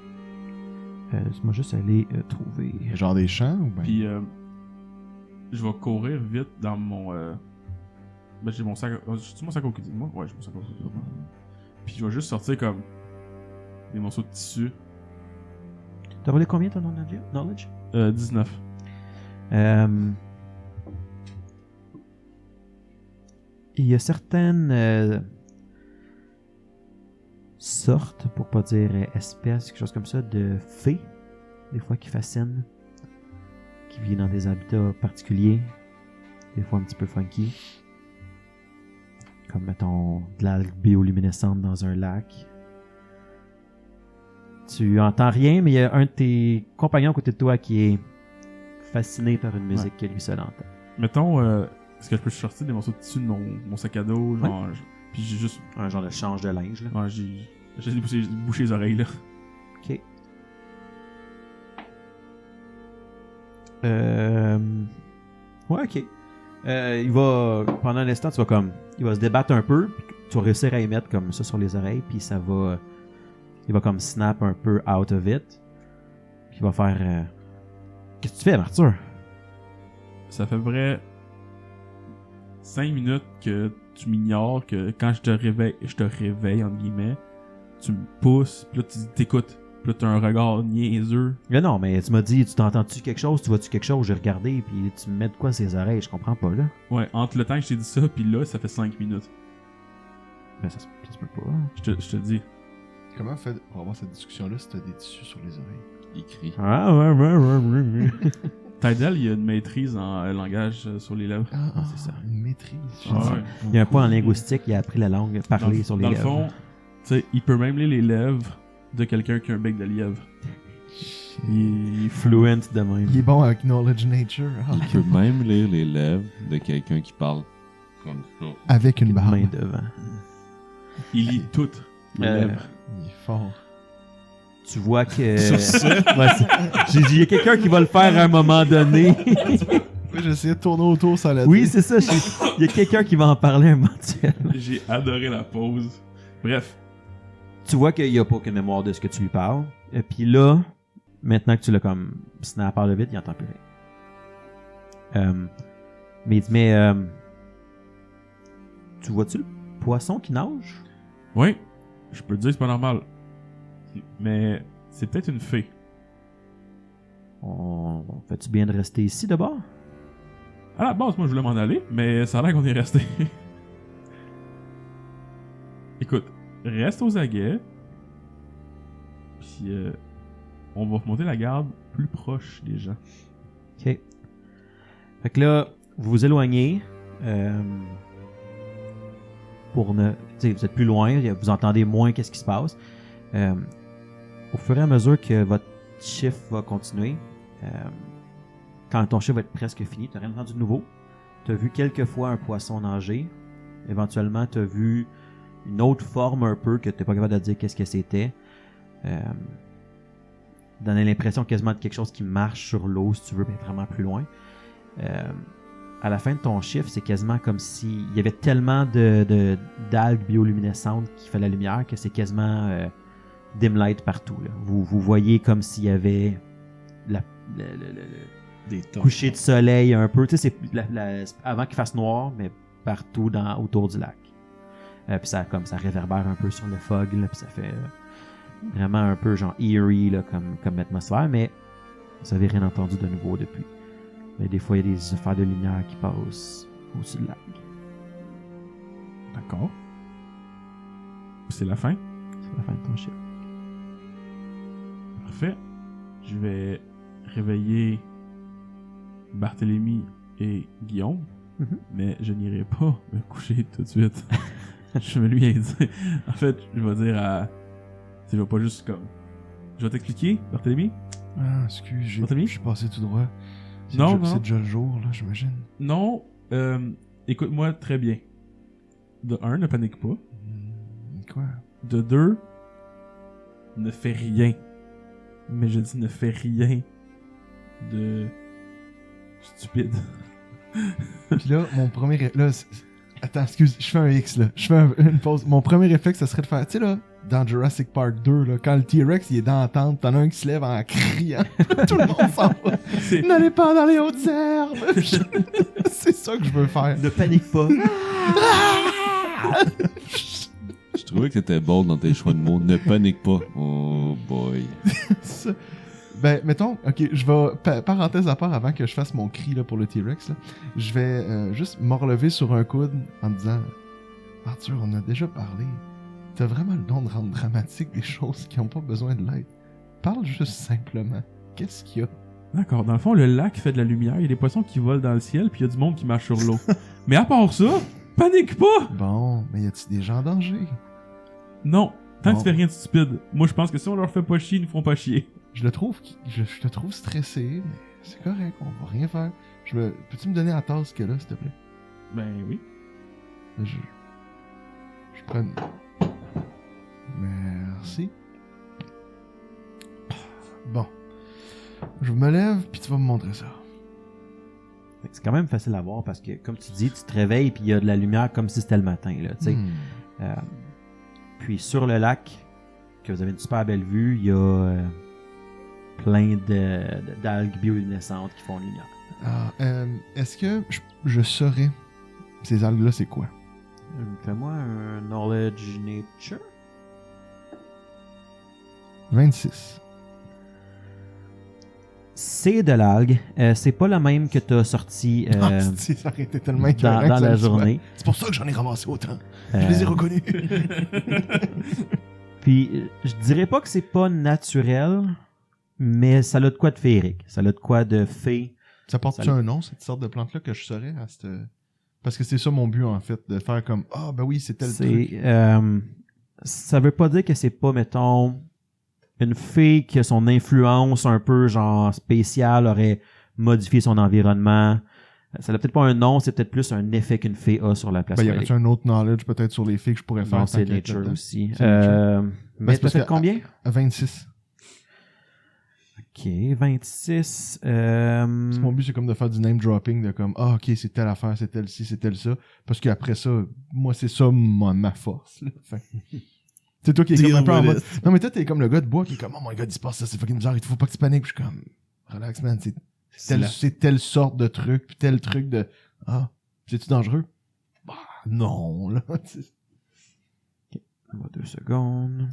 Laisse-moi juste aller trouver. Genre des chants ou ben... Puis, je vais courir vite dans mon. Ben, j'ai mon sac. J'ai-tu mon sac au côté de moi? Ouais, j'ai mon sac au côté de moi. Puis, je vais juste sortir comme. Des morceaux de tissu. T'as roulé combien ton knowledge? 19. Il y a certaines sortes, pour pas dire espèces, quelque chose comme ça, de fées, des fois qui fascinent, qui vivent dans des habitats particuliers, des fois un petit peu funky, comme mettons de l'algue bioluminescente dans un lac. Tu entends rien, mais il y a un de tes compagnons à côté de toi qui est fasciné par une musique que lui seul entend. Mettons, est-ce que je peux sortir des morceaux de tissu de mon sac à dos? Genre, puis j'ai juste. Un genre de change de linge, là. Ouais, j'ai bouché les oreilles, là. Ok. Ouais, ok. Il va, pendant un instant, il va se débattre un peu, puis tu vas réussir à y mettre comme ça sur les oreilles, puis il va comme snap un peu out of it, puis il va faire, qu'est-ce que tu fais, Arthur? Ça fait vrai 5 minutes que tu m'ignores, que quand je te réveille, entre guillemets, tu me pousses, puis là tu t'écoutes, puis là t'as un regard niaiseux. Mais non, mais tu m'as dit, tu t'entends-tu quelque chose, tu vois-tu quelque chose, j'ai regardé, puis tu me mets de quoi ses oreilles, je comprends pas, là. Ouais, entre le temps que je t'ai dit ça, puis là, ça fait 5 minutes. Ben, ça se peut pas. Je te dis. Comment on fait pour avoir cette discussion-là si t'as des tissus sur les oreilles? Il crie. Ah, ouais. Tidal, il y a une maîtrise en langage sur les lèvres. Ah, c'est ça. Une maîtrise. Ah ouais. Il y a un point en linguistique, il a appris la langue parlée sur les Dans lèvres. le fond, tu sais, il peut même lire les lèvres de quelqu'un qui a un bec de lièvre. Il est Fluent de même. Il est bon avec Knowledge Nature. Ah. Il peut même lire les lèvres de quelqu'un qui parle comme ça. Avec une Une barbe. main devant. Il lit toutes les lèvres. Il est fort. Tu vois que... Sur ça. Ouais, j'ai dit, il y a quelqu'un qui va le faire à un moment donné. Oui, j'ai essayé de tourner autour, ça l'a Oui, dit. c'est ça. Il y a quelqu'un qui va en parler un moment donné. J'ai adoré la pause. Bref, Tu vois qu'il n'y a pas aucune mémoire de ce que tu lui parles. Et puis là, maintenant que tu l'as comme snap out de vite, il n'entend plus rien. Mais il dit, tu vois-tu le poisson qui nage? oui, je peux te dire que c'est pas normal. Mais c'est peut-être une fée. On fait-tu bien de rester ici d'abord? À la base, moi je voulais m'en aller, mais ça a l'air qu'on est resté. écoute, reste aux aguets. Puis on va monter la garde plus proche des gens. OK. Fait que là, vous vous éloignez. Pour ne... t'sais, vous êtes plus loin, vous entendez moins qu'est-ce qui se passe. Au fur et à mesure que votre chiffre va continuer, quand ton chiffre va être presque fini, tu n'as rien entendu de nouveau. Tu as vu quelques fois un poisson nager. Éventuellement, tu as vu une autre forme un peu que tu n'es pas capable de dire qu'est-ce que c'était. Donner l'impression quasiment de quelque chose qui marche sur l'eau, si tu veux, mais vraiment plus loin. À la fin de ton chiffre, c'est quasiment comme s'il y avait tellement d'algues bioluminescentes qui fait la lumière que c'est quasiment dim light partout. Là. Vous voyez comme s'il y avait Des torches. coucher de soleil un peu. Tu sais, c'est avant qu'il fasse noir, mais partout autour du lac. Puis ça réverbère un peu sur le fog, là, puis ça fait vraiment un peu genre eerie là, comme atmosphère, mais vous avez rien entendu de nouveau depuis. Mais des fois, il y a des affaires de lumière qui passent au-dessus du lac. D'accord. C'est la fin. C'est la fin de ton chiffre. Parfait. Je vais réveiller Barthélemy et Guillaume, mais je n'irai pas me coucher tout de suite. Je vais lui dire. En fait, je vais dire à. Je vais pas juste comme. Je vais t'expliquer, Barthélemy. Ah, excuse, Barthélemy? je suis passé tout droit. Non. C'est déjà le jour, là, j'imagine. Non, écoute-moi très bien. De 1, ne panique pas. Quoi? De 2, ne fais rien. Mais je dis ne fais rien de stupide. Puis là, mon premier... Attends, excuse, je fais un X, là. Je fais une pause. Mon premier réflexe, ça serait de faire... Tu sais, là, dans Jurassic Park 2, là, quand le T-Rex, il est dans la tente, t'en as un qui se lève en criant. Tout le monde s'en va. N'allez pas dans les hautes herbes! C'est ça que je veux faire. Ne panique pas. Je trouvais que t'étais bold dans tes choix de mots. Ne panique pas. Oh boy. Ça. Ben, mettons, ok, je vais, parenthèse à part avant que je fasse mon cri là, pour le T-Rex, là, je vais juste me relever sur un coude en me disant Arthur, on a déjà parlé. T'as vraiment le don de rendre dramatique des choses qui n'ont pas besoin de l'aide. Parle juste simplement. Qu'est-ce qu'il y a? D'accord, dans le fond, le lac fait de la lumière, il y a des poissons qui volent dans le ciel, puis il y a du monde qui marche sur l'eau. Mais à part ça, panique pas! Bon, mais y a-t-il des gens en danger? Non, tant que Bon. tu fais rien de stupide. Moi, je pense que si on leur fait pas chier, ils nous feront pas chier. Je te trouve stressé, mais c'est correct, on va rien faire. Peux-tu me donner la tasse que là, s'il te plaît? Ben oui. Je prends... Merci. Bon. Je me lève, puis tu vas me montrer ça. C'est quand même facile à voir parce que, comme tu dis, tu te réveilles puis il y a de la lumière comme si c'était le matin. Là, tu sais. Puis sur le lac, que vous avez une super belle vue, il y a plein d'algues bioluminescentes qui font lumière. Ah, est-ce que je saurais ces algues-là, c'est quoi? Fais-moi un knowledge nature. 26. C'est de l'algue. C'est pas la même que tu as sorti Ça aurait été tellement dans écœurant que ça la le soit. journée. C'est pour ça que j'en ai ramassé autant. Je les ai reconnus. Puis, je dirais pas que c'est pas naturel, mais ça a de quoi de féerique. Ça a de quoi de fée. Ça porte-tu Ça- un nom, cette sorte de plante-là, que je saurais à cette... Parce que c'est ça mon but, en fait, de faire comme « Ah, ben oui, c'est tel truc. » Ça veut pas dire que c'est pas, mettons, une fée qui a son influence un peu genre spéciale aurait modifié son environnement. Ça n'a peut-être pas un nom, c'est peut-être plus un effet qu'une fée a sur la place. Ben, y aurait-tu un autre knowledge peut-être sur les filles que je pourrais faire? Non, tant c'est qu'à être nature là-dedans? aussi. C'est nature. Mais c'est parce t'as fait que- combien? 26. Ok, 26. Mon but, c'est comme de faire du name dropping, de comme, ah, ok, c'est telle affaire, c'est tel ci, c'est tel ça. Parce qu'après ça, moi, c'est ça ma force. Là. Fait... C'est toi qui es comme un peu en mode. Non, mais toi, t'es comme le gars de bois qui est comme, oh my god, il se passe ça, c'est fucking bizarre, il faut pas que tu paniques. Puis je suis comme, relax, man, c'est telle sorte de truc, puis tel truc de, ah, c'est-tu dangereux? Bah, non, là. On va 2 secondes.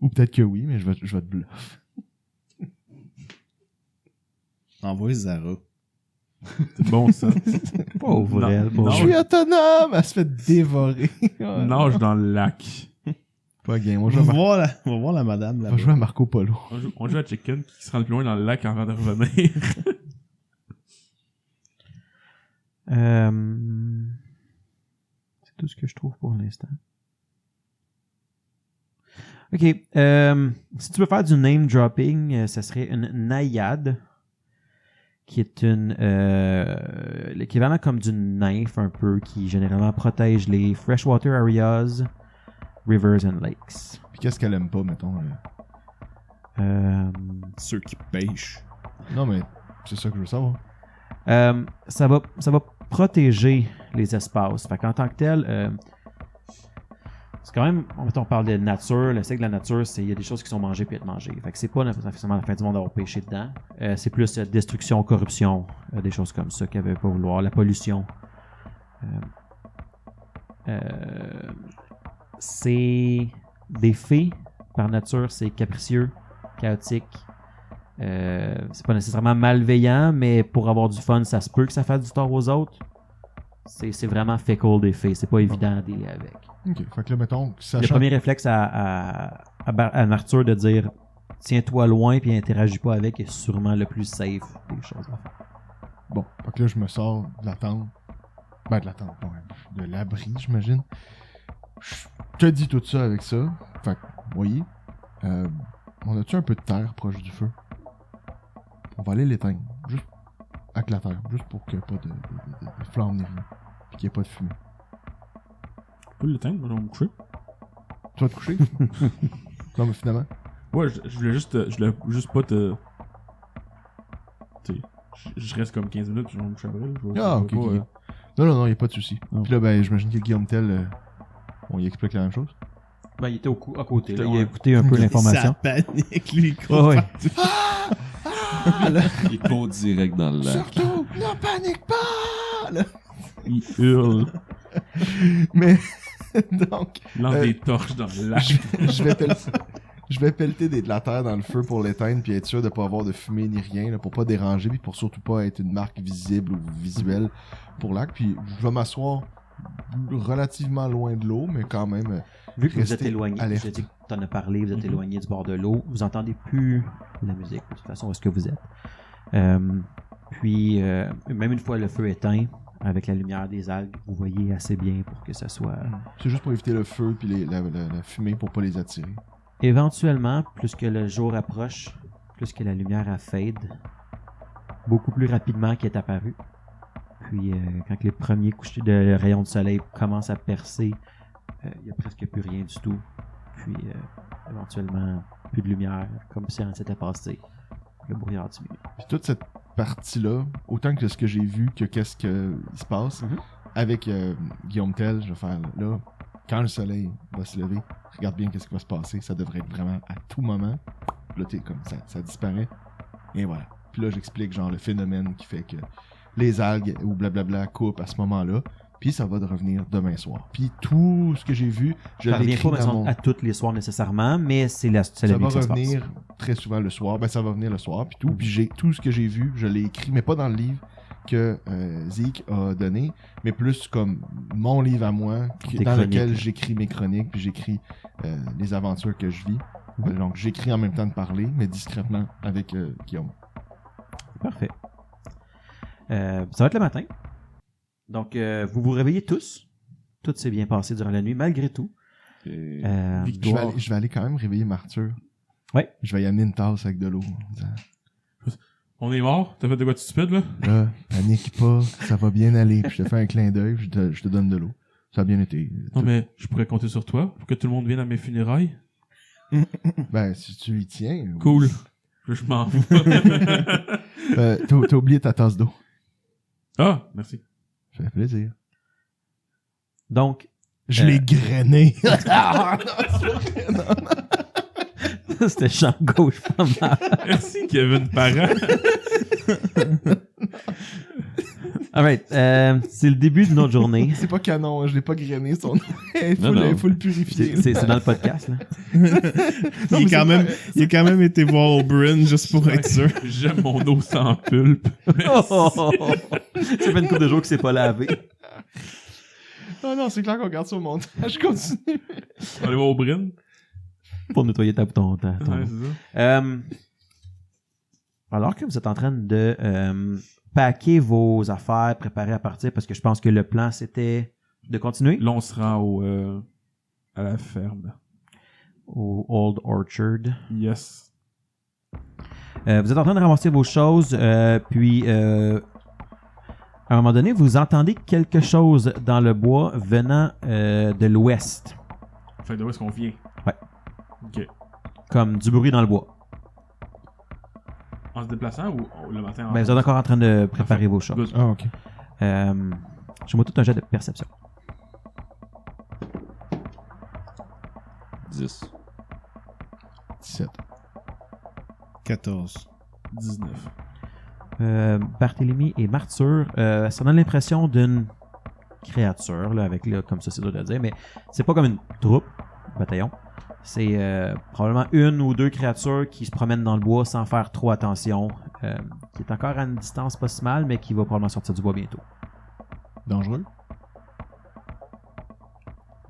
Ou peut-être que oui, mais je vais te bluff. Envoie Zara. C'est bon, ça. Pauvre Non, elle, non. pauvre. Je suis autonome! Elle se fait dévorer. Nage dans le lac. Pas game. On On joue, va à voir la madame on là. va jouer à Marco Polo. On joue à Chicken qui se rend le plus loin dans le lac avant de revenir. C'est tout ce que je trouve pour l'instant. Ok. Si tu veux faire du name dropping, ça serait une naïade, qui est l'équivalent comme d'une nymphe un peu, qui généralement protège les freshwater areas, rivers and lakes. Puis qu'est-ce qu'elle aime pas, mettons? Ceux qui pêchent. Non, mais c'est ça que je veux savoir. Ça va protéger les espaces. Fait qu'en tant que tel, c'est quand même, en fait, on parle de nature. Le cycle de la nature, c'est il y a des choses qui sont mangées puis être mangées. Fait que c'est pas nécessairement la fin du monde d'avoir pêché dedans. C'est plus destruction, corruption, des choses comme ça qu'elle veut pas vouloir. La pollution. C'est des fées par nature, c'est capricieux, chaotique. C'est pas nécessairement malveillant, mais pour avoir du fun, ça se peut que ça fasse du tort aux autres. C'est vraiment fickle des fées, c'est pas évident à dealer avec. Ok, fait que là, mettons, Le sachant... premier réflexe à Arthur de dire tiens-toi loin puis interagis pas avec est sûrement le plus safe des choses à faire. Bon, fait que là, je me sors de la tente. Ben, de la tente, ouais. De l'abri, j'imagine. Je te dis tout ça avec ça. Fait que, voyez, on a-tu un peu de terre proche du feu? On va aller l'éteindre. Juste avec la terre. Juste pour qu'il n'y ait pas de flamme ni rien. Puis qu'il n'y ait pas de fumée. Je peux l'éteindre, moi, je vais me coucher. Tu vas te coucher? Non, mais finalement. Ouais, je voulais juste, je voulais juste pas te. Tu sais, je reste comme 15 minutes, puis je vais me coucher après. Ah, ok, ok. Non, il n'y a pas de souci. Non. Puis là, ben, j'imagine que Guillaume Tell, on y explique la même chose. Ben, il était à côté, là. Ouais. Il a écouté un peu l'information. Ça panique, lui. Ouais, ouais. Il court direct dans le lac. Surtout, ne panique pas! Là. Il hurle, Mais, donc, lance des torches dans le lac. je vais pelleter de la terre dans le feu pour l'éteindre puis être sûr de pas avoir de fumée ni rien là, pour pas déranger puis pour surtout pas être une marque visible ou visuelle pour l'arc. Puis je vais m'asseoir relativement loin de l'eau, mais quand même Vu que vous êtes rester éloigné, alerte. j'ai dit que t'en as parlé, vous êtes éloigné du bord de l'eau, vous entendez plus la musique, de toute façon, où est-ce que vous êtes. Puis, même une fois le feu éteint, avec la lumière des algues, vous voyez assez bien pour que ça soit... C'est juste pour éviter le feu puis la fumée pour pas les attirer. Éventuellement, plus que le jour approche, plus que la lumière a fade, beaucoup plus rapidement qu'elle est apparue. Puis, quand les premiers couchers de rayons de soleil commencent à percer, il n'y a presque plus rien du tout. Puis, éventuellement, plus de lumière, comme si on s'était passé. Le brouillard diminue. Puis toute cette partie-là, autant que ce que j'ai vu que qu'est-ce qui se passe, avec Guillaume Tell, je vais faire là, quand le soleil va se lever, regarde bien qu'est-ce qui va se passer, ça devrait être vraiment à tout moment. Là, t'es comme ça disparaît. Et voilà. Puis là, j'explique genre le phénomène qui fait que les algues ou blablabla coupent à ce moment-là. Puis ça va revenir demain soir. Puis tout ce que j'ai vu, je Ça revient l'écris pas dans mon... à tous les soirs nécessairement, mais c'est la Ça nuit va que ça se passe. revenir très souvent le soir. Ben, ça va revenir le soir, puis tout. Puis j'ai tout ce que j'ai vu, je l'ai écrit, mais pas dans le livre que Zeke a donné, mais plus comme mon livre à moi, Tes dans chroniques, lequel là. j'écris mes chroniques, puis j'écris les aventures que je vis. Donc j'écris en même temps de parler, mais discrètement avec Guillaume. Parfait. Ça va être le matin. Donc, vous vous réveillez tous. Tout s'est bien passé durant la nuit, malgré tout. Et- Je vais aller quand même réveiller Marthur. Ouais. Je vais y amener une tasse avec de l'eau. en disant, On est mort? T'as fait de quoi de stupide, là? Là, panique pas, ça va bien aller. Puis je te fais un clin d'œil, puis je te donne de l'eau. Ça a bien été. Non, mais je pourrais compter sur toi pour que tout le monde vienne à mes funérailles. Ben, si tu y tiens. Cool. Je m'en fous. T'as oublié ta tasse d'eau. Ah, merci. Ça fait plaisir. Donc, Je l'ai grainé. c'était champ gauche pas mal. Merci, Kevin Parent. Alright, c'est le début de notre journée. C'est pas canon, je l'ai pas grainé son nom. Non, non. Il faut le purifier. C'est dans le podcast, là. Il a quand même été voir Oberyn juste pour être sûr. J'aime mon eau sans pulpe. Ça fait une couple de jours que c'est pas lavé. Oh non, c'est clair qu'on garde ça au montage. Continue. On va aller voir Oberyn. Pour nettoyer ton Ouais, c'est ça. Alors que vous êtes en train de packer vos affaires, préparer à partir, parce que je pense que le plan, c'était de continuer Là, on se rend à la ferme. au Old Orchard. Yes. Vous êtes en train de ramasser vos choses, puis à un moment donné, vous entendez quelque chose dans le bois venant de l'ouest, Fait de où est-ce qu'on vient? Ouais. Ok. comme du bruit dans le bois. En se déplaçant ou le matin? Ben, vous êtes encore en train de préparer vos choses. Good. Ah, ok. Je moi tout un jet de perception. 10. 17. 14. 19. Barthélemy et Martyr, ça donne l'impression d'une créature, là, avec là, comme ça c'est dur de dire, mais c'est pas comme une troupe, bataillon. C'est probablement une ou deux créatures qui se promènent dans le bois sans faire trop attention, qui est encore à une distance pas si mal, mais qui va probablement sortir du bois bientôt. Dangereux?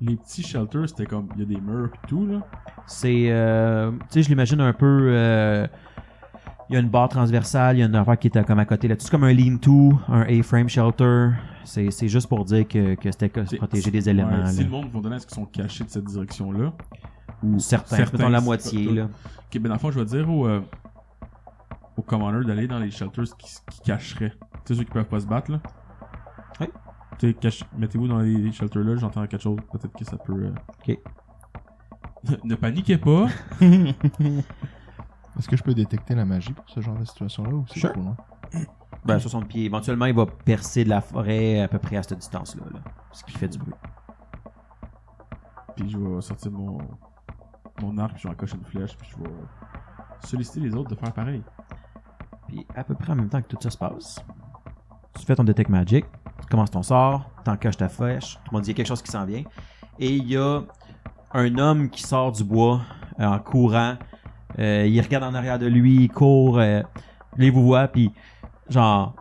Les petits shelters, c'était comme, il y a des murs et tout, là. C'est, tu sais, je l'imagine un peu, il y a une barre transversale, il y a une affaire qui est comme à côté, là, tout comme un lean-to, un A-frame shelter. C'est juste pour dire que c'était protéger des éléments. Ouais, si là. le monde vous donne, est-ce qu'ils sont cachés de cette direction-là? Ou Certains, mettons la c'est moitié, pas tout. là. Ok, ben dans le fond, je vais dire au commander d'aller dans les shelters qui cacheraient. Tu sais, ceux qui peuvent pas se battre, là. Oui. Tu sais, mettez-vous dans les shelters là, j'entends quelque chose, peut-être que ça peut... Ok. Ne paniquez pas. Est-ce que je peux détecter la magie pour ce genre de situation-là ou c'est Sure. trop loin? Ben, 60 pieds. Éventuellement, il va percer de la forêt à peu près à cette distance-là, là, ce qui fait du bruit. Puis je vais sortir mon arc, puis je vais encocher une flèche, puis je vais solliciter les autres de faire pareil. Puis à peu près en même temps que tout ça se passe, tu fais ton Detect Magic, tu commences ton sort, t'encoches ta flèche, tout le monde dit il y a quelque chose qui s'en vient, et il y a un homme qui sort du bois en courant, il regarde en arrière de lui, il court, là il vous voit, puis genre,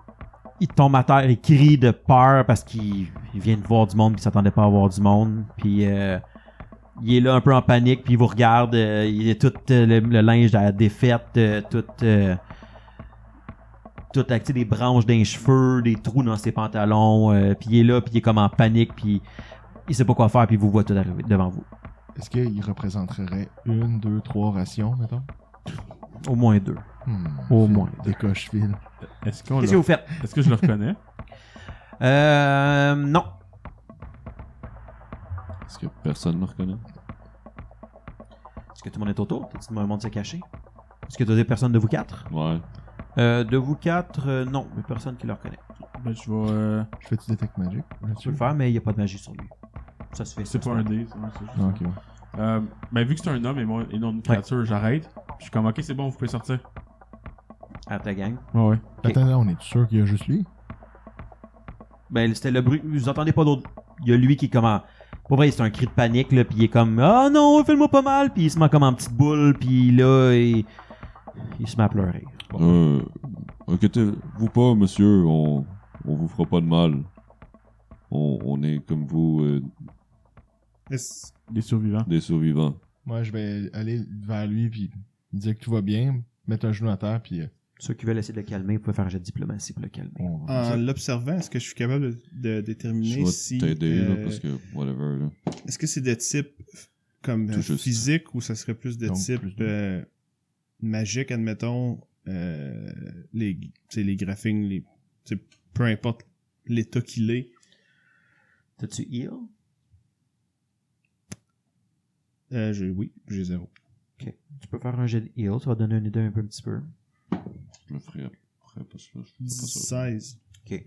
il tombe à terre, il crie de peur parce qu'il vient de voir du monde, puis il s'attendait pas à voir du monde, puis il est là un peu en panique, puis il vous regarde, il est tout le linge à la défaite, tout avec des branches dans les cheveux, des trous dans ses pantalons, puis il est là, puis il est comme en panique, puis il sait pas quoi faire, puis il vous voit tout arriver devant vous. Est-ce qu'il représenterait 1, 2, 3 rations, mettons? Au moins 2. Au moins. Décoche-fil. Est-ce Qu'est-ce que vous faites? Est-ce que je le reconnais? Non. Est-ce que personne ne le reconnaît? Est-ce que tout le monde est autour? Tout le monde s'est caché? Est-ce que tu as des personnes de vous 4? Ouais. De vous 4, non. Il n'y a personne qui le reconnaît. Ben, je vais... Je fais-tu Detect Magic? Tu peux le faire, mais il n'y a pas de magie sur lui. Ça se fait. C'est pas un dé, c'est juste Ah, ok, ouais. ben, vu que c'est un homme et non une créature, j'arrête. Je suis comme, ok, c'est bon, vous pouvez sortir. À ta gang. Ouais, ouais. Ok. Attends, là, on est sûr qu'il y a juste lui? Ben, c'était le bruit. Vous entendez pas d'autre. Il y a lui qui est comme en... Pour vrai, c'est un cri de panique, là, puis il est comme « Ah non, fais-le-moi pas mal! » Puis il se met comme en petite boule, puis là, il se met à pleurer. Inquiétez-vous pas, monsieur, on vous fera pas de mal. On est comme vous, Des survivants. des survivants. Moi, je vais aller vers lui, puis lui dire que tout va bien, mettre un genou à terre, puis Ceux qui veulent essayer de le calmer, vous pouvez faire un jet de diplomatie pour le calmer. on va... En l'observant, est-ce que je suis capable de déterminer Je vais si... t'aider, là, parce que, whatever, là. Est-ce que c'est de type comme Tout juste. physique ou ça serait plus de Donc, type plus magique, admettons, les graphiques, peu importe l'état qu'il est. T'as-tu heal? Oui, j'ai 0. Ok. Tu peux faire un jet de heal, ça va donner une idée un petit peu. Je le ferai après, parce que je ferai pas ça. 16. Ok.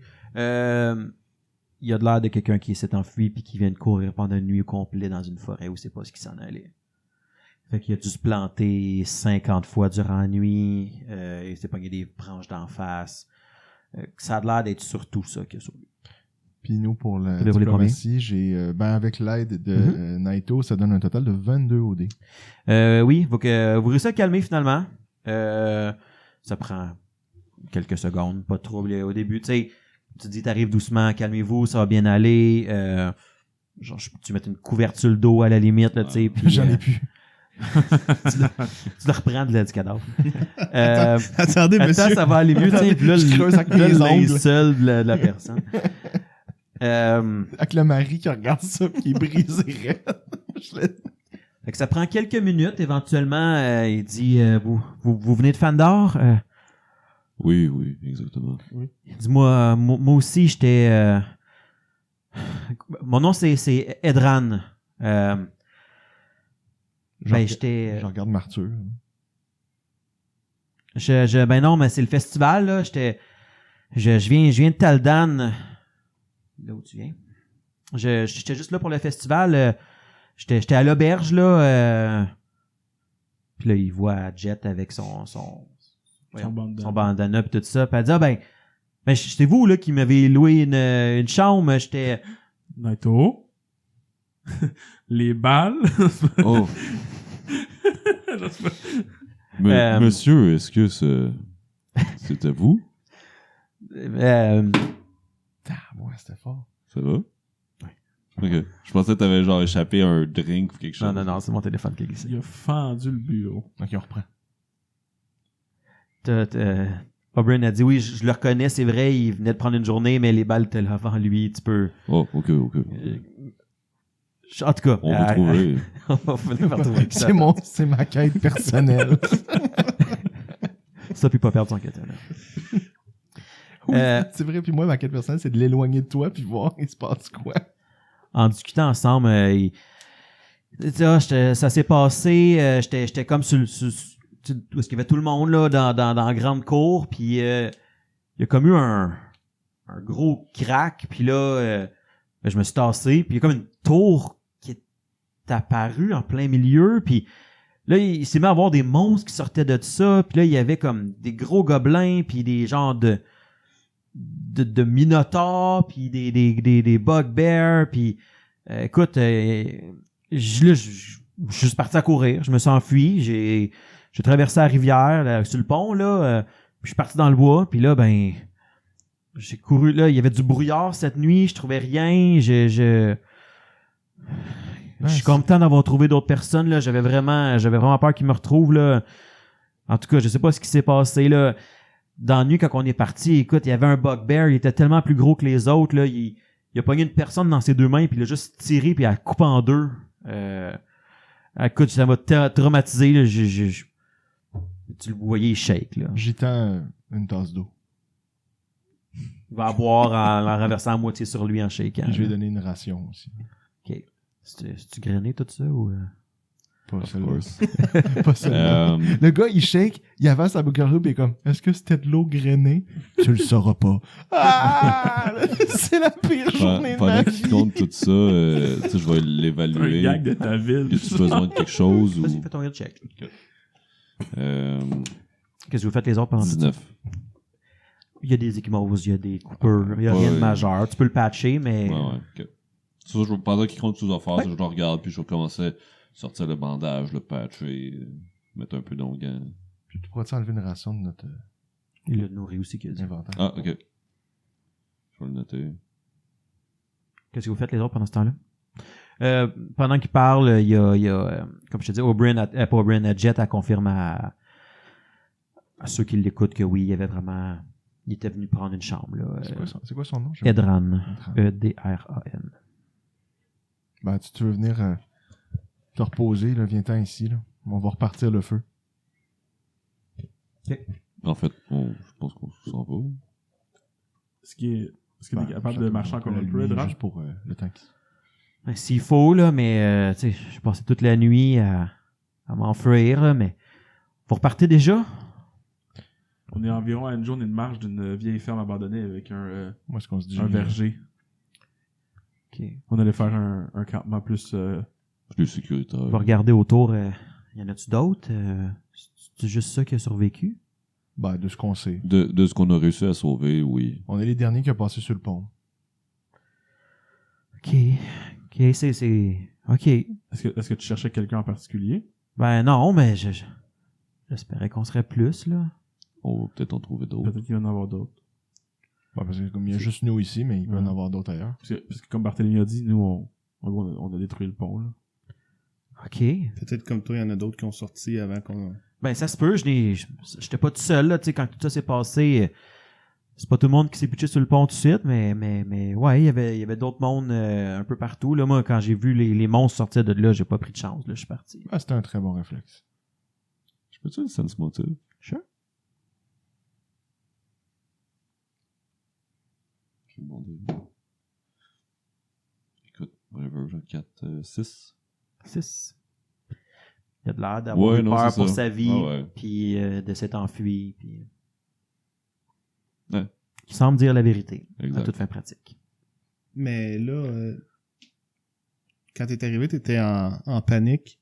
Il y a de l'air de quelqu'un qui s'est enfui puis qui vient de courir pendant une nuit au complet dans une forêt où c'est pas ce qui s'en allait. Fait qu'il a dû se planter 50 fois durant la nuit. Il s'est pogné des branches d'en face. ça a l'air d'être surtout ça qu'il y a sur lui. Puis nous, pour la Vous déroulez diplomatie, j'ai, avec l'aide de Naito, ça donne un total de 22 OD. Oui, faut que vous réussissez à calmer finalement. Ça prend quelques secondes, pas trop au début. Tu sais, tu te dis, t'arrives doucement, calmez-vous, ça va bien aller. Genre, tu mets une couverture sur le dos à la limite, là, tu sais. puis, J'en ai plus. tu le reprends du cadavre. Attendez, Attends, monsieur. ça va aller mieux, tu sais. Puis là, Je creuse avec là, mes le ongles. linceul de la personne. Avec le mari qui regarde ça pis qui est brisé raide. Fait que ça prend quelques minutes. Éventuellement, il dit vous venez de Fandor? Oui, exactement. Il dit moi aussi, j'étais. Mon nom, c'est Edran. Ben, j'étais. Je regarde Martyr. Ben non, mais c'est le festival, là. Je viens de Taldan. Là où tu viens. J'étais juste là pour le festival. J'étais à l'auberge, là. Puis là, il voit Jet avec son bandana pis tout ça. Puis elle dit, ben c'était vous, là, qui m'avez loué une chambre. J'étais... Naito. Les balles. Oh. Mais, monsieur, est-ce que c'était vous? Ouais, c'était fort. Ça va? Ok. Je pensais que t'avais genre échappé un drink ou quelque chose. Non, c'est mon téléphone qui est glissé. Il a fendu le bureau. Ok, on reprend. O'Brien a dit, oui, je le reconnais, c'est vrai, il venait de prendre une journée, mais les balles étaient là avant lui, tu peux... Oh, ok. En tout cas... On va trouver. On va finir par trouver ça. C'est ma quête personnelle. Ça, puis pas perdre son catalogue. Oui, c'est vrai, puis moi, ma quête personnelle, c'est de l'éloigner de toi puis voir il se passe quoi. En discutant ensemble, ça s'est passé, j'étais comme sur où est-ce qu'il y avait tout le monde là dans la grande cour, puis il y a comme eu un gros crack, puis là je me suis tassé, puis il y a comme une tour qui est apparue en plein milieu, puis là il s'est mis à avoir des monstres qui sortaient de ça, puis là il y avait comme des gros gobelins, puis des genres de minotaures, puis des bugbears, puis écoute, je suis juste parti à courir, je me suis enfui, j'ai traversé la rivière là, sur le pont là, puis je suis parti dans le bois, puis là ben j'ai couru là, il y avait du brouillard cette nuit, je trouvais rien, je suis content d'avoir trouvé d'autres personnes là, j'avais vraiment peur qu'ils me retrouvent là. En tout cas, je sais pas ce qui s'est passé là. Dans la nuit, quand on est parti, écoute, il y avait un bugbear, il était tellement plus gros que les autres, là, il a pogné une personne dans ses deux mains, puis il a juste tiré, puis il a coupé en deux. Écoute, ça m'a traumatisé, là, tu le voyais, il shake, là. J'y tends une tasse d'eau. Il va boire en renversant à moitié sur lui en shaking. Puis je vais donner une ration aussi. OK. C'est-tu grainé tout ça, ou... Pas Of celle-là. course. Pas celle-là. Le gars, il shake, il avance sa boucle et il est comme, est-ce que c'était de l'eau grainée? Tu le sauras pas. Ah! C'est la pire journée de ma Pendant vie. qu'il compte tout ça, tu sais, je vais Un l'évaluer. gag de ta ville. As-tu besoin de quelque chose ou... Vas-y, fais ton head check. Qu'est-ce que vous faites les autres pendant tout ça? 19. Il y a des échymoses, il y a des coupures, il y a rien de majeur. Tu peux le patcher, mais... Ouais, ok. Ça, pendant qu'il compte ses affaires, je le regarde, puis je vais commencer à sortir le bandage, le patcher, mettre un peu d'onguent. Puis tu pourras-tu enlever une ration de notre Il le nourrit aussi, qu'il a dit. inventaire? Ah, ok. Je vais le noter. Qu'est-ce que vous faites les autres pendant ce temps-là? Pendant qu'il parle, il y a comme je te dis, Jet a confirmé à ceux qui l'écoutent que oui, il était venu prendre une chambre. Là, C'est quoi son nom? Edran. Edran. E-D-R-A-N. Ben, tu veux venir te reposer, là, viens-t'en ici, là. On va repartir le feu. En fait, je pense qu'on s'en va. Est-ce qu'il est capable de marcher encore un peu, Edran? Juste pour le temps qu'il... Ben, s'il faut, là, mais tu sais, j'ai passé toute la nuit à m'enfuir, là, mais vous repartez déjà? On est environ à une journée de marche d'une vieille ferme abandonnée avec un Moi, ce qu'on se dit... verger. Ok. On allait faire un campement plus... Plus sécuritaire. On va regarder autour. Y en a-tu d'autres? C'est juste ça qui a survécu? Ben, de ce qu'on sait. De ce qu'on a réussi à sauver, oui. On est les derniers qui ont passé sur le pont. Ok, c'est... Ok. Est-ce que tu cherchais quelqu'un en particulier? Ben non, mais j'espérais qu'on serait plus, là. On va peut-être en trouver d'autres. Peut-être qu'il va y en avoir d'autres. Ben, parce que comme il y a juste nous ici, mais il peut y en avoir d'autres ailleurs. Parce que comme Barthélemy a dit, nous, on a détruit le pont. Là. Ok. Peut-être comme toi, il y en a d'autres qui ont sorti avant qu'on... Ben ça se peut, j'étais pas tout seul, là, tu sais, quand tout ça s'est passé... C'est pas tout le monde qui s'est pitché sur le pont tout de suite, mais ouais, il y avait d'autres mondes un peu partout. Là, moi, quand j'ai vu les monstres sortir de là, j'ai pas pris de chance. Là, je suis parti. Ah, c'était un très bon réflexe. Je peux-tu le sense motive? Sure. Je vais demander. Écoute, whatever, j'ai 4, 6. 6. Il a de l'air d'avoir eu non, peur c'est pour ça. sa vie, Ah ouais. puis de s'être enfui. Puis... Ouais. Il semble dire la vérité, Exact. à toute fin pratique. Mais là, quand t'es arrivé, t'étais en panique.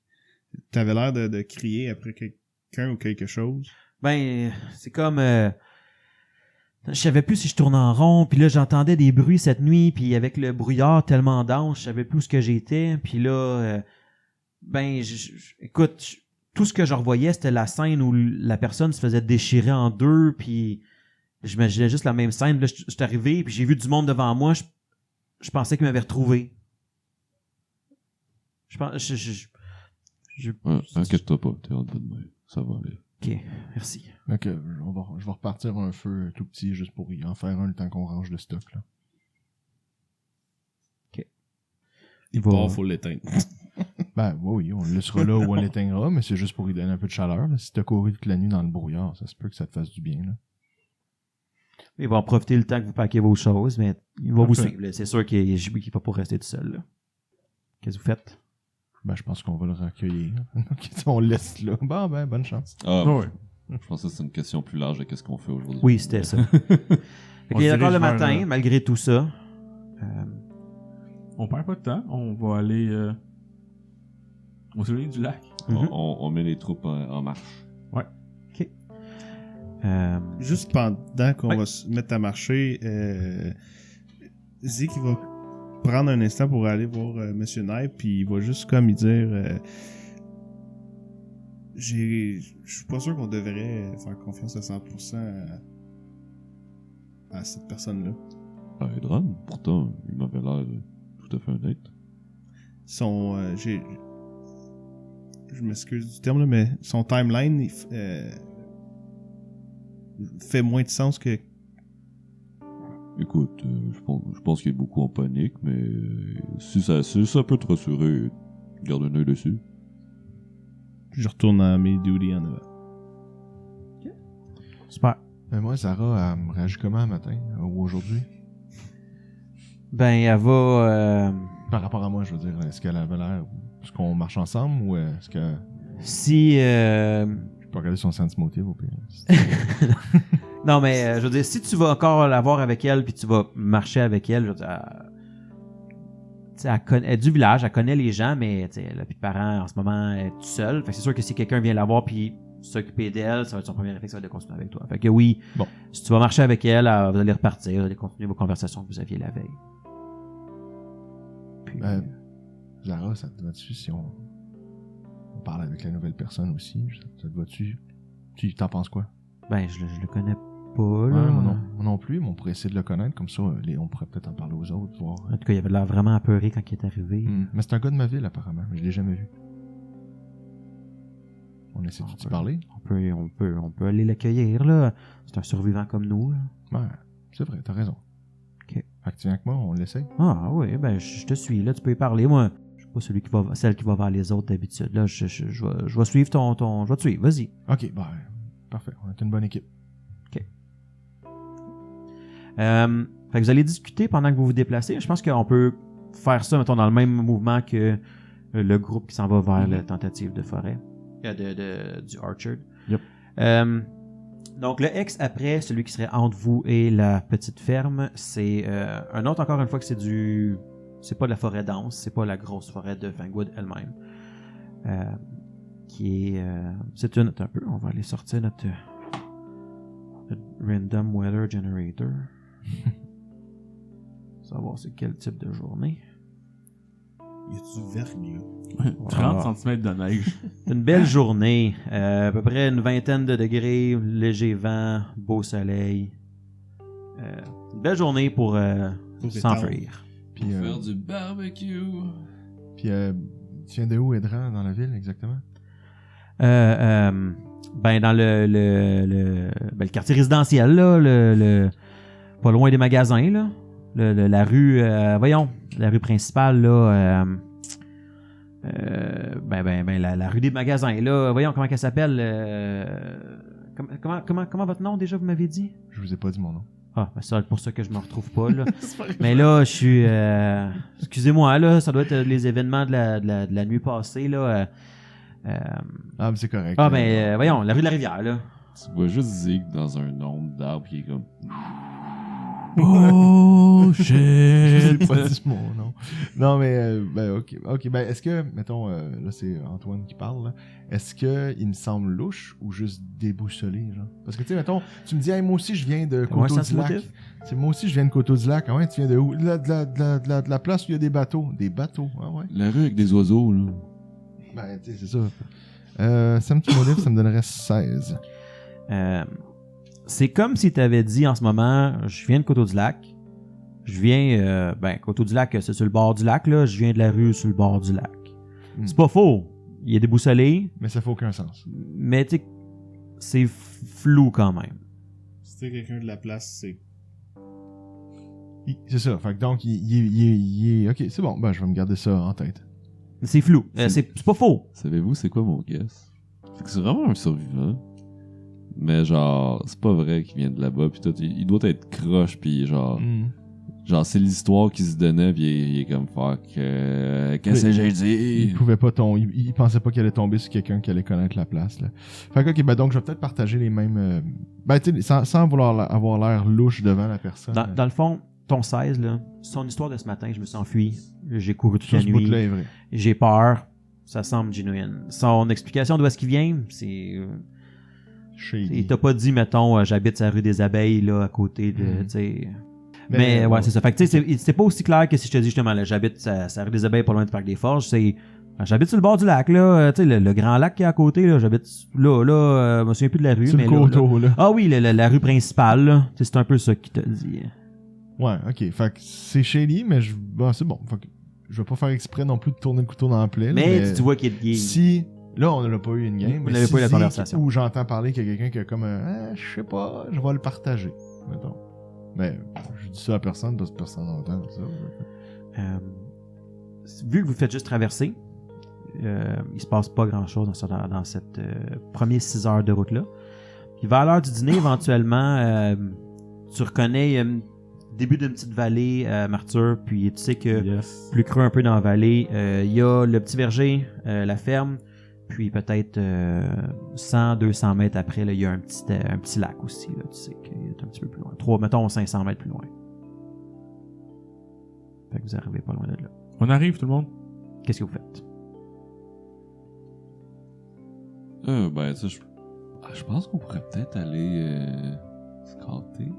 T'avais l'air de crier après quelqu'un ou quelque chose. Ben, c'est comme... je savais plus si je tournais en rond, puis là, j'entendais des bruits cette nuit, puis avec le brouillard tellement dense, je savais plus où ce que j'étais, puis là... ben, écoute, tout ce que je revoyais, c'était la scène où la personne se faisait déchirer en deux, puis j'imaginais juste la même scène. Là, je suis arrivé, puis j'ai vu du monde devant moi, je pensais qu'il m'avait retrouvé. Je pense... Ouais, inquiète-toi pas, t'es en bonne main. Ça va aller. Ok, merci. Donc, je vais repartir un feu tout petit juste pour y en faire un le temps qu'on range le stock. Là. Il va- part, faut l'éteindre. Ben oui, on le laissera là où on l'éteindra, mais c'est juste pour y donner un peu de chaleur. Là. Si t'as couru toute la nuit dans le brouillard, ça se peut que ça te fasse du bien. Là. Il va en profiter le temps que vous paquez vos choses, mais il va vous Parfait. suivre. Là. C'est sûr qu'il n'est pas pour rester tout seul. Là. Qu'est-ce que vous faites? Ben, je pense qu'on va le recueillir. Ok, on le laisse là. Bon, ben, bonne chance. Ah, Ouais. je pensais que c'est une question plus large de qu'est-ce qu'on fait aujourd'hui. Oui, c'était ça. Fait On qu'il est se d'accord le dirige vers matin, le- malgré tout ça. On perd pas de temps. On va aller... on s'éloigne du lac. Mhm. On met les troupes en marche. Juste pendant qu'on Ouais. va se mettre à marcher, Zik il va prendre un instant pour aller voir Monsieur Knight, puis il va juste comme lui dire je suis pas sûr qu'on devrait faire confiance à 100% à cette personne-là. Ah, Edron, pourtant, il m'avait l'air tout à fait honnête. Je m'excuse du terme là, mais son timeline fait moins de sens que... Écoute, je pense qu'il est beaucoup en panique, mais si ça peut te rassurer, garde un œil dessus. Je retourne à mes duties en avant. Super. Moi, Zara, elle me réagit comment un matin ou aujourd'hui? Ben, elle va... Par rapport à moi, je veux dire, est-ce qu'elle avait l'air... Est-ce qu'on marche ensemble ou est-ce que... si... Je peux regarder son sense motive au pire. non, mais je veux dire, si tu vas encore la voir avec elle, puis tu vas marcher avec elle, je veux dire, tu sais, elle est du village, elle connaît les gens, mais tu sais, elle a plus de parents en ce moment, elle est toute seule. Fait que c'est sûr que si quelqu'un vient la voir puis s'occuper d'elle, ça va être son premier réflexe, ça va être de continuer avec toi. Fait que oui, Bon. si tu vas marcher avec elle, vous allez repartir, vous allez continuer vos conversations que vous aviez la veille. Puis, Zara, ça te va-tu si on parle avec la nouvelle personne aussi? Ça te va-tu? Tu t'en penses quoi? ben, je le connais pas, Ouais, là. moi non plus, mais on pourrait essayer de le connaître, comme ça, on pourrait peut-être en parler aux autres, voir. En tout cas, il avait l'air vraiment apeuré quand il est arrivé. Mais c'est un gars de ma ville, apparemment, mais je l'ai jamais vu. On essaie de t'y parler? On peut aller l'accueillir, là. C'est un survivant comme nous, là. Ouais, c'est vrai, t'as raison. Ok. Fait que tu viens avec moi, on l'essaie? Ah oui, ben je te suis, là, tu peux y parler. Moi, je suis pas celle qui va vers les autres d'habitude. Là, je vais suivre je vais te suivre, vas-y. Ok, parfait, on est une bonne équipe. Fait que vous allez discuter pendant que vous vous déplacez. Je pense qu'on peut faire ça, mettons, dans le même mouvement que le groupe qui s'en va vers la tentative de forêt. Du Orchard. Yep. Donc, le X après, celui qui serait entre vous et la petite ferme, c'est un autre, encore une fois, que c'est pas de la forêt dense, c'est pas la grosse forêt de Fangwood elle-même. Qui est... c'est un peu... On va aller sortir Random Weather Generator. Savoir c'est quel type de journée. Y a du verglas? 30 cm de neige. Une belle journée. À peu près une vingtaine de degrés, léger vent, beau soleil. Une belle journée pour s'enfuir. Puis, Faire du barbecue. puis tu viens de où, Edran, dans la ville, exactement? Ben dans le quartier résidentiel, là, pas loin des magasins, là. La rue, la rue principale, là. La rue des magasins, là. Voyons comment elle s'appelle. Comment votre nom déjà, vous m'avez dit? Je vous ai pas dit mon nom. Ah, ben c'est pour ça que je me retrouve pas, là. Mais là, je suis... excusez-moi, là, ça doit être les événements de la nuit passée, là. Ah, mais c'est correct. Voyons, la rue de la Rivière, là. Tu vois juste Zig dans un nombre d'arbres qui est comme. Oh shit! Je vous ai pas dit mon nom. Non, mais, ok. Ben, est-ce que, mettons, là, c'est Antoine qui parle, là. Est-ce que il me semble louche ou juste déboussolé, genre? Parce que, tu sais, mettons, tu me dis, hey, moi aussi, je viens de Coteau-du-Lac. Moi aussi, je viens de Coteau-du-Lac. Ah ouais, tu viens de où? De la place où il y a des bateaux. Des bateaux, ah ouais. La rue avec des oiseaux, là. Ben, tu sais, c'est ça. Sam Timolif, ça me donnerait 16. C'est comme si tu avais dit en ce moment, je viens de Coteau-du-Lac. Je viens, Coteau-du-Lac, c'est sur le bord du lac, là. Je viens de la rue sur le bord du lac. C'est pas faux. Il y a des boussolés. Mais ça fait aucun sens. Mais tu sais, c'est flou quand même. Si t'es quelqu'un de la place, c'est... C'est ça. Fait que donc, il est... Ok, c'est bon. Ben, je vais me garder ça en tête. C'est flou. C'est pas faux. Savez-vous c'est quoi mon guess? C'est que c'est vraiment un survivant. Mais genre, c'est pas vrai qu'il vient de là-bas pis tout. Il doit être croche pis genre... Genre, c'est l'histoire qu'il se donnait pis il est comme fuck. Qu'est-ce que j'ai dit? Il pouvait pas tomber. Il pensait pas qu'il allait tomber sur quelqu'un qui allait connaître la place, là. Fait que, ok, ben donc je vais peut-être partager les mêmes... Ben, tu sais, sans vouloir avoir l'air louche devant la personne. Dans le fond, ton 16, là, son histoire de ce matin, je me suis enfui. J'ai couru toute ça, la ce nuit. bout-là est vrai. J'ai peur. Ça semble genuine. Son explication d'où est-ce qu'il vient, c'est... Il t'a pas dit, mettons, j'habite sur la rue des Abeilles, là, à côté de, tu sais... Mais ouais, c'est ça. Fait que, tu sais, c'est pas aussi clair que si je te dis, justement, là, j'habite sur la rue des Abeilles, pas loin du Parc des Forges, c'est... J'habite sur le bord du lac, là, tu sais, le grand lac qui est à côté, là, j'habite là, je me souviens plus de la rue, sur mais le coteau, là. Ah oui, la rue principale, là, tu sais, c'est un peu ça qu'il t'a dit. Ouais, ok. Fait que c'est shady, mais c'est bon. Fait que je vais pas faire exprès non plus de tourner le couteau dans la plaie. Mais tu vois qu'il est... Si... Là, on n'a pas eu une game. Vous n'avez pas eu la conversation. Où j'entends parler qu'il y a quelqu'un qui a comme un... je sais pas, je vais le partager, mettons. Mais je dis ça à personne parce que personne n'entend ça. Vu que vous faites juste traverser, il se passe pas grand-chose dans cette première 6 heures de route-là. Puis vers l'heure du dîner, éventuellement, tu reconnais début d'une petite vallée Martyr, puis tu sais que plus creux un peu dans la vallée, il y a le petit verger, la ferme, puis peut-être 100-200 mètres après, il y a un petit lac aussi. Là, tu sais qu'il est un petit peu plus loin. Mettons 500 mètres plus loin. Fait que vous arrivez pas loin de là. On arrive, tout le monde? Qu'est-ce que vous faites? Ben, ça, je pense qu'on pourrait peut-être aller scotter.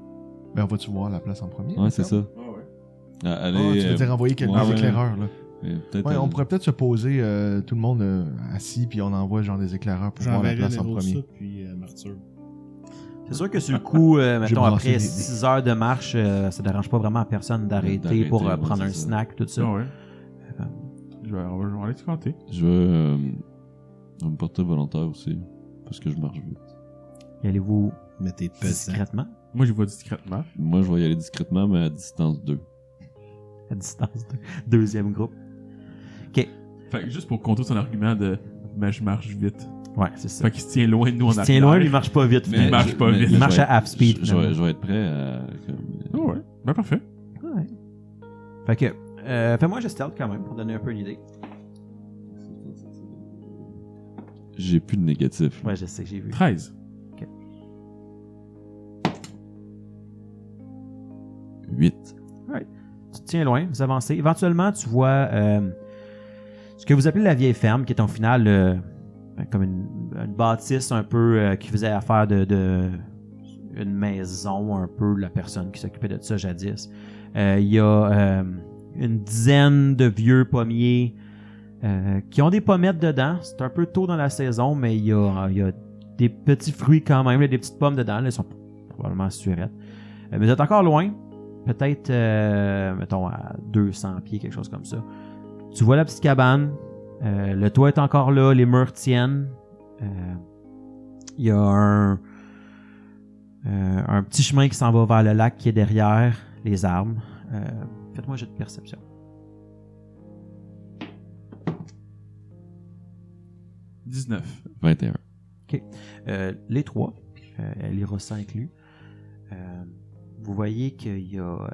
Ben, on va-tu voir la place en premier? Ouais, c'est ça. Aller, tu veux dire envoyer quelques éclaireurs, là. Ouais, on pourrait peut-être se poser tout le monde assis, puis on envoie genre des éclaireurs pour voir la place en premier. Puis Martyr. C'est sûr que sur le coup, mettons, brassé après 6 heures de marche, ça dérange pas vraiment à personne d'arrêter pour prendre un snack, tout ça. Ouais. On va aller se compter. Je vais me porter volontaire aussi, parce que je marche vite. Et allez-vous Mettez discrètement? Moi, j'y vais discrètement. Moi, je vais y aller discrètement, mais à distance 2. À distance de deuxième groupe. OK. Fait que juste pour contrer son argument de « mais je marche vite Ouais, c'est ». ça. Fait qu'il se tient loin de nous en Il se arrière. tient loin, mais il marche pas vite. Mais il marche pas vite. Il marche à half speed. Je vais être prêt à... Oh ouais, ben parfait. Ouais. Fait que, fais-moi un geste stealth quand même, pour donner un peu une idée. J'ai plus de négatif. Ouais, je sais, j'ai vu. 13. 8. Ouais. Tu te tiens loin, vous avancez. Éventuellement, tu vois ce que vous appelez la vieille ferme, qui est en final comme une bâtisse un peu qui faisait affaire de une maison un peu, la personne qui s'occupait de ça jadis. Il y a une dizaine de vieux pommiers qui ont des pommettes dedans. C'est un peu tôt dans la saison, mais il y a des petits fruits quand même, là, des petites pommes dedans. Là, elles sont probablement surettes. Mais vous êtes encore loin. Peut-être, mettons, à 200 pieds, quelque chose comme ça. Tu vois la petite cabane. Le toit est encore là. Les murs tiennent. Il y a un petit chemin qui s'en va vers le lac qui est derrière les arbres. Faites-moi un jet de perception. « 19. 21. Les trois, Lyrosa inclus, vous voyez qu'il y a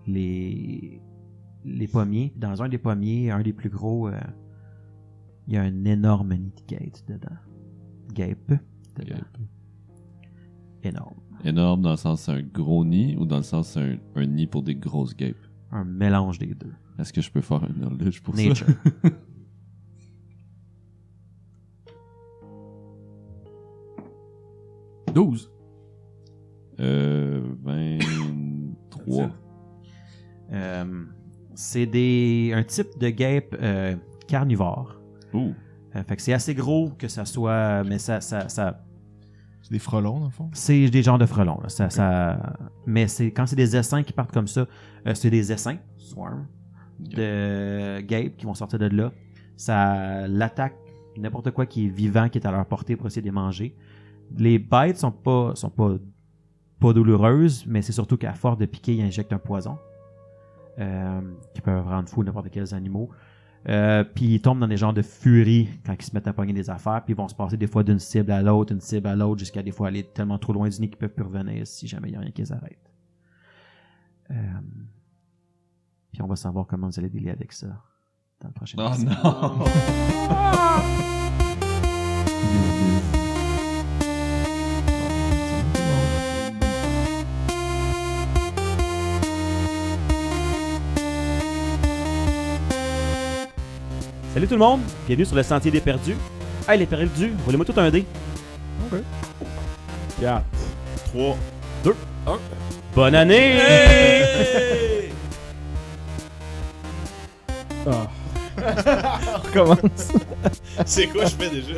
les pommiers. Dans un des pommiers, un des plus gros, il y a un énorme nid-gate dedans. Gape. Dedans. Énorme. Énorme dans le sens c'est un gros nid ou dans le sens c'est un nid pour des grosses guêpes? Un mélange des deux. Est-ce que je peux faire un knowledge pour Nature. ça? « 12. 23. C'est un type de guêpe carnivore. Ouh. Fait que c'est assez gros que ça soit... Mais ça C'est des frelons, dans le fond. c'est des genres de frelons. Là. Mais quand c'est des essaims qui partent comme ça, c'est des essaims, swarm, de guêpes qui vont sortir de là. Ça l'attaque n'importe quoi qui est vivant, qui est à leur portée pour essayer de les manger. Les bêtes sont pas douloureuses, mais c'est surtout qu'à force de piquer, ils injectent un poison qui peut rendre fou n'importe quels animaux. Puis ils tombent dans des genres de furie quand ils se mettent à pogner des affaires, puis ils vont se passer des fois d'une cible à l'autre, jusqu'à des fois aller tellement trop loin du nid qu'ils peuvent plus revenir si jamais il n'y a rien qui les arrête. Puis on va savoir comment vous allez dealer avec ça dans le prochain Oh épisode. non! Salut tout le monde, bienvenue sur le Sentier des Perdus. Hey les perdus, roulez-moi tout un dé. Ok. 4, 3. 2, 1. Bonne année! Hey! Ah. On recommence. C'est quoi je fais déjà?